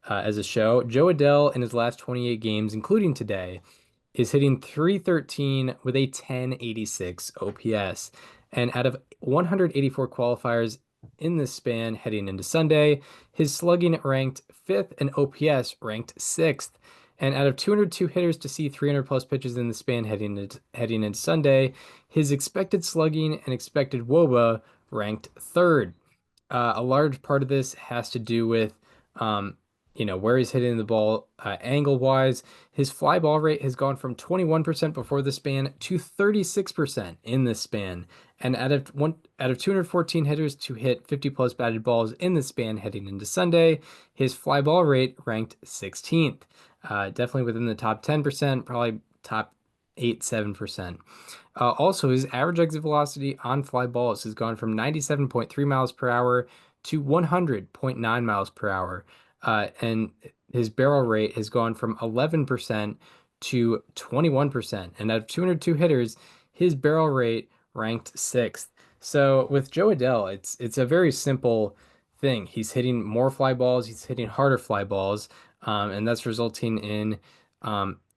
as a show. Joe Adell in his last 28 games, including today, is hitting .313 with a 1086 OPS. And out of 184 qualifiers in this span heading into Sunday, his slugging ranked 5th and OPS ranked 6th. And out of 202 hitters to see 300 plus pitches in the span heading into Sunday, his expected slugging and expected WOBA ranked 3rd. A large part of this has to do with where he's hitting the ball angle-wise. His fly ball rate has gone from 21% before the span to 36% in this span. And out of 214 hitters to hit 50-plus batted balls in the span heading into Sunday, his fly ball rate ranked 16th. Definitely within the top 10%, probably top 7%. Also, his average exit velocity on fly balls has gone from 97.3 miles per hour to 100.9 miles per hour. And his barrel rate has gone from 11% to 21%. And out of 202 hitters, his barrel rate ranked 6th. So with Joe Adell, it's a very simple thing. He's hitting more fly balls. He's hitting harder fly balls. And that's resulting in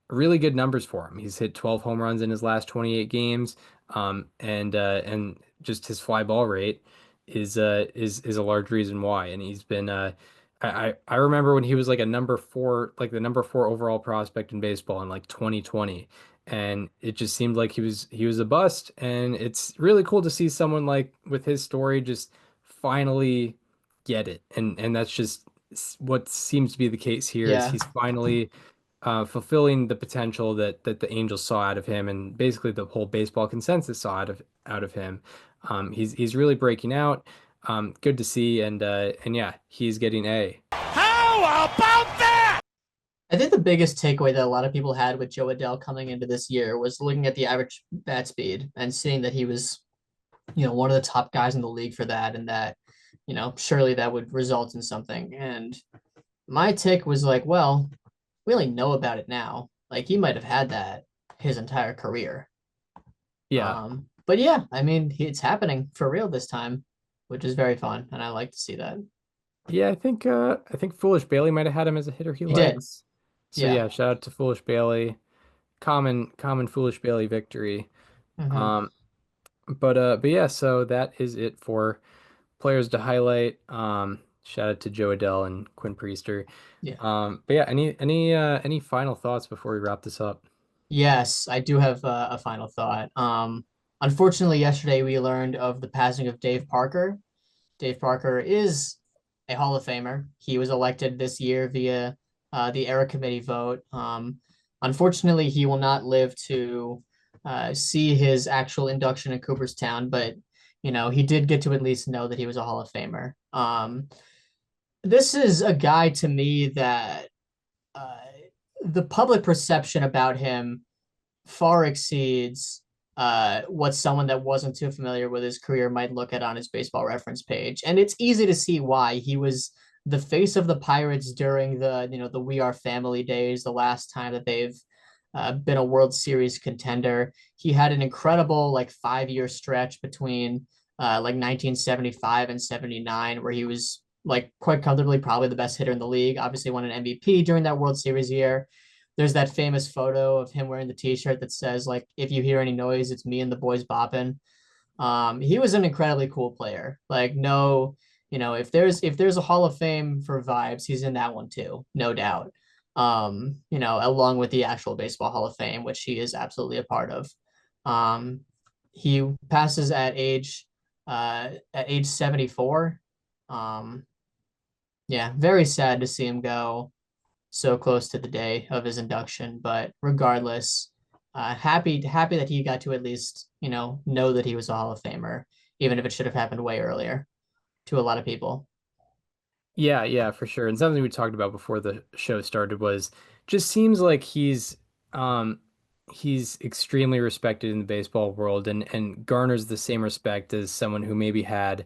really good numbers for him. He's hit 12 home runs in his last 28 games. And just his fly ball rate is a large reason why. And he's been I remember when he was the number 4 overall prospect in baseball in 2020, and it just seemed like he was a bust. And it's really cool to see someone like with his story just finally get it. And that's just what seems to be the case here is Yeah. he's finally fulfilling the potential that the Angels saw out of him, and basically the whole baseball consensus saw out of him. He's really breaking out. Good to see, and yeah, he's getting A. How about that? I think the biggest takeaway that a lot of people had with Joe Adell coming into this year was looking at the average bat speed and seeing that he was, one of the top guys in the league for that, and that, surely that would result in something. And my take was like, well, we only know about it now. Like he might have had that his entire career. Yeah, But yeah, I mean, it's happening for real this time, which is very fun, and I like to see that. yeah, I think Foolish Bailey might have had him as a hitter he He did. likes. So Yeah. yeah, shout out to Foolish Bailey. Common Foolish Bailey victory. Hmm. Um, but yeah, so that is it for players to highlight. Shout out to Joe Adell and Quinn Priester. Yeah. But yeah, any final thoughts before we wrap this up? Yes, I do have a final thought. Unfortunately, yesterday we learned of the passing of Dave Parker. Dave Parker is a Hall of Famer. He was elected this year via the ERA committee vote. Unfortunately, he will not live to see his actual induction in Cooperstown, but he did get to at least know that he was a Hall of Famer. This is a guy to me that uh, the public perception about him far exceeds what someone that wasn't too familiar with his career might look at on his baseball reference page. And it's easy to see why. He was the face of the Pirates during the We Are Family days, the last time that they've been a World Series contender. He had an incredible 5-year stretch between 1975 and 79 where he was quite comfortably probably the best hitter in the league. Obviously won an MVP during that World Series year. There's that famous photo of him wearing the T-shirt that says if you hear any noise, it's me and the boys bopping. He was an incredibly cool player. No, if there's a Hall of Fame for vibes, he's in that one too, no doubt. Along with the actual Baseball Hall of Fame, which he is absolutely a part of. Um, he passes at age 74. Um, yeah, very sad to see him go so close to the day of his induction. But regardless, happy that he got to at least know that he was a Hall of Famer, even if it should have happened way earlier to a lot of people. Yeah, yeah, for sure. And something we talked about before the show started was just seems like he's extremely respected in the baseball world and garners the same respect as someone who maybe had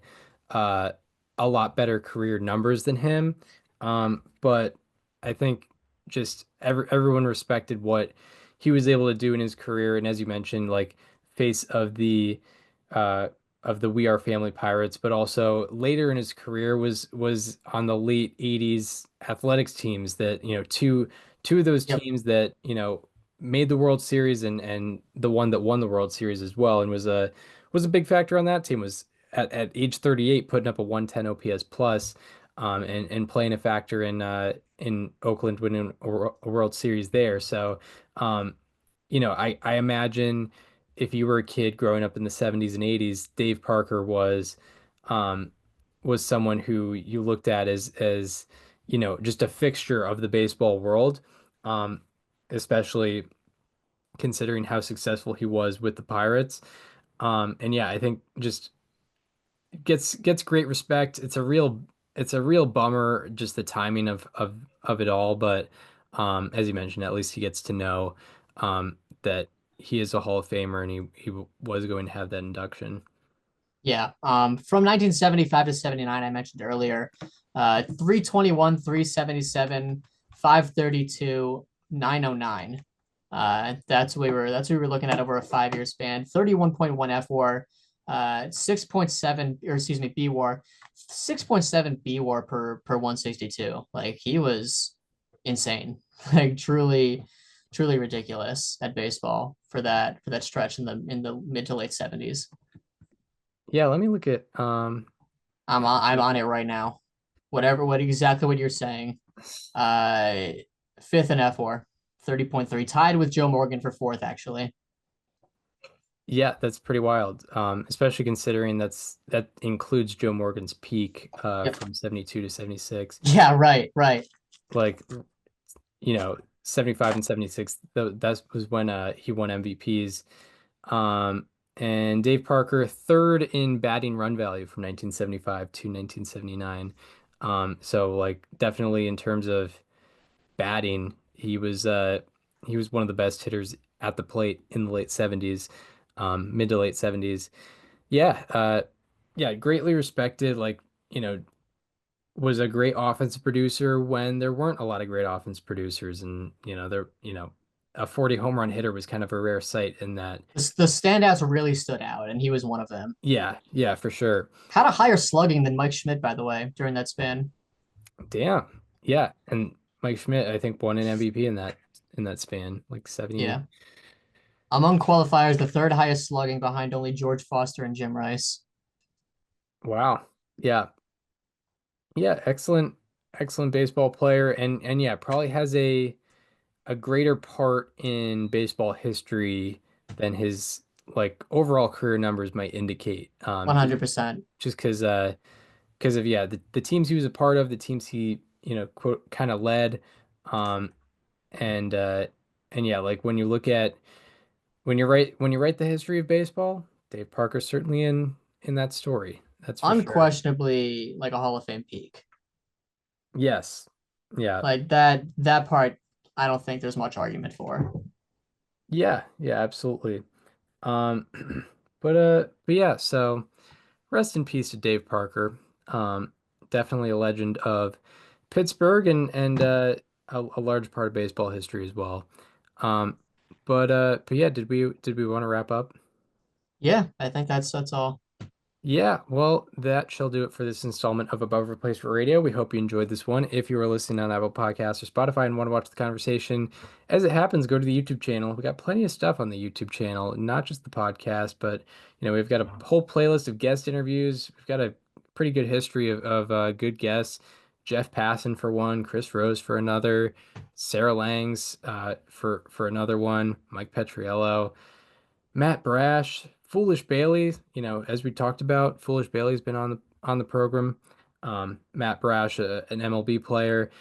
uh a lot better career numbers than him. But I think just everyone respected what he was able to do in his career, and as you mentioned, like face uh of the We Are Family Pirates, but also later in his career was on the late 80s athletics teams that, two of those Yep. teams that, made the World Series and the one that won the World Series as well, and was a big factor on that team, was at age 38 putting up a 110 OPS plus, and playing a factor in Oakland winning a World Series there. So I imagine if you were a kid growing up in the 70s and 80s, Dave Parker um was someone who you looked at as just a fixture of the baseball world, um especially considering how successful he was with the Pirates. And yeah, I think just gets great respect. It's a real bummer just the timing of it all, but as you mentioned, at least he gets to know that he is a Hall of Famer and he was going to have that induction. Yeah. From 1975 to 79, I mentioned earlier, 321, 377, 532, 909. That's what we were looking at over a 5-year span. 31.1 F WAR, 6.7, or excuse me, B WAR, 6.7 B WAR per 162. He was insane. Truly ridiculous at baseball for that stretch in the mid to late 70s. Yeah, let me look at I'm on it right now. What exactly what you're saying. Uh, fifth and F4. 30.3, tied with Joe Morgan for fourth, actually. Yeah, that's pretty wild. Especially considering that includes Joe Morgan's peak Yep. from 72 to 76. Yeah, right. Like, 75 and 76, that was when he won MVPs. And Dave Parker, third in batting run value from 1975 to 1979. So like definitely in terms of batting, he was one of the best hitters at the plate in the late 70s, mid to late 70s. Yeah, yeah, greatly respected, like, was a great offensive producer when there weren't a lot of great offense producers, and a 40 home run hitter was kind of a rare sight in that. The standouts really stood out, and he was one of them. Yeah, for sure. Had a higher slugging than Mike Schmidt, by the way, during that span. Damn. Yeah, and Mike Schmidt, I think, won an MVP in that span, like 70. Yeah. Among qualifiers, the third highest slugging behind only George Foster and Jim Rice. Wow. Yeah. Yeah, excellent baseball player, and yeah, probably has a greater part in baseball history than his like overall career numbers might indicate. 100%. Just because of the teams he was a part of, the teams he quote kind of led, um, and uh, and yeah, like when you write the history of baseball, Dave Parker's certainly in that story. That's for sure. Unquestionably like a Hall of Fame peak. Yes. Yeah. Like that part, I don't think there's much argument for. Yeah, absolutely. Um, but yeah, so rest in peace to Dave Parker. Definitely a legend of Pittsburgh and a large part of baseball history as well. Um, but yeah, did we want to wrap up? Yeah, I think that's all. Yeah, well, that shall do it for this installment of Above Replacement Radio. We hope you enjoyed this one. If you are listening on Apple Podcasts or Spotify and want to watch the conversation, as it happens, go to the YouTube channel. We got plenty of stuff on the YouTube channel, not just the podcast, but we've got a whole playlist of guest interviews. We've got a pretty good history of good guests. Jeff Passan for one, Chris Rose for another, Sarah Langs for another one, Mike Petriello. Matt Brash, Foolish Bailey, as we talked about, Foolish Bailey's been on the program. Matt Brash, an MLB player,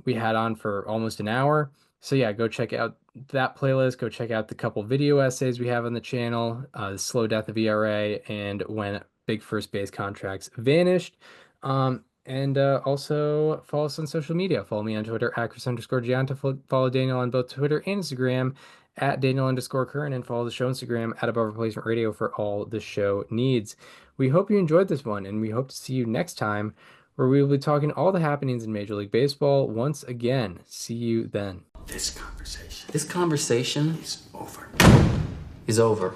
we had on for almost an hour. So yeah, go check out that playlist. Go check out the couple video essays we have on the channel, The Slow Death of ERA and When Big First Base Contracts Vanished. And also follow us on social media. Follow me on Twitter at Chris_Gianta. Follow Daniel on both Twitter and Instagram at Daniel_Curran, and follow the show Instagram at Above Replacement Radio for all the show needs. We hope you enjoyed this one, and we hope to see you next time, where we will be talking all the happenings in Major League Baseball once again. See you then. This conversation is over.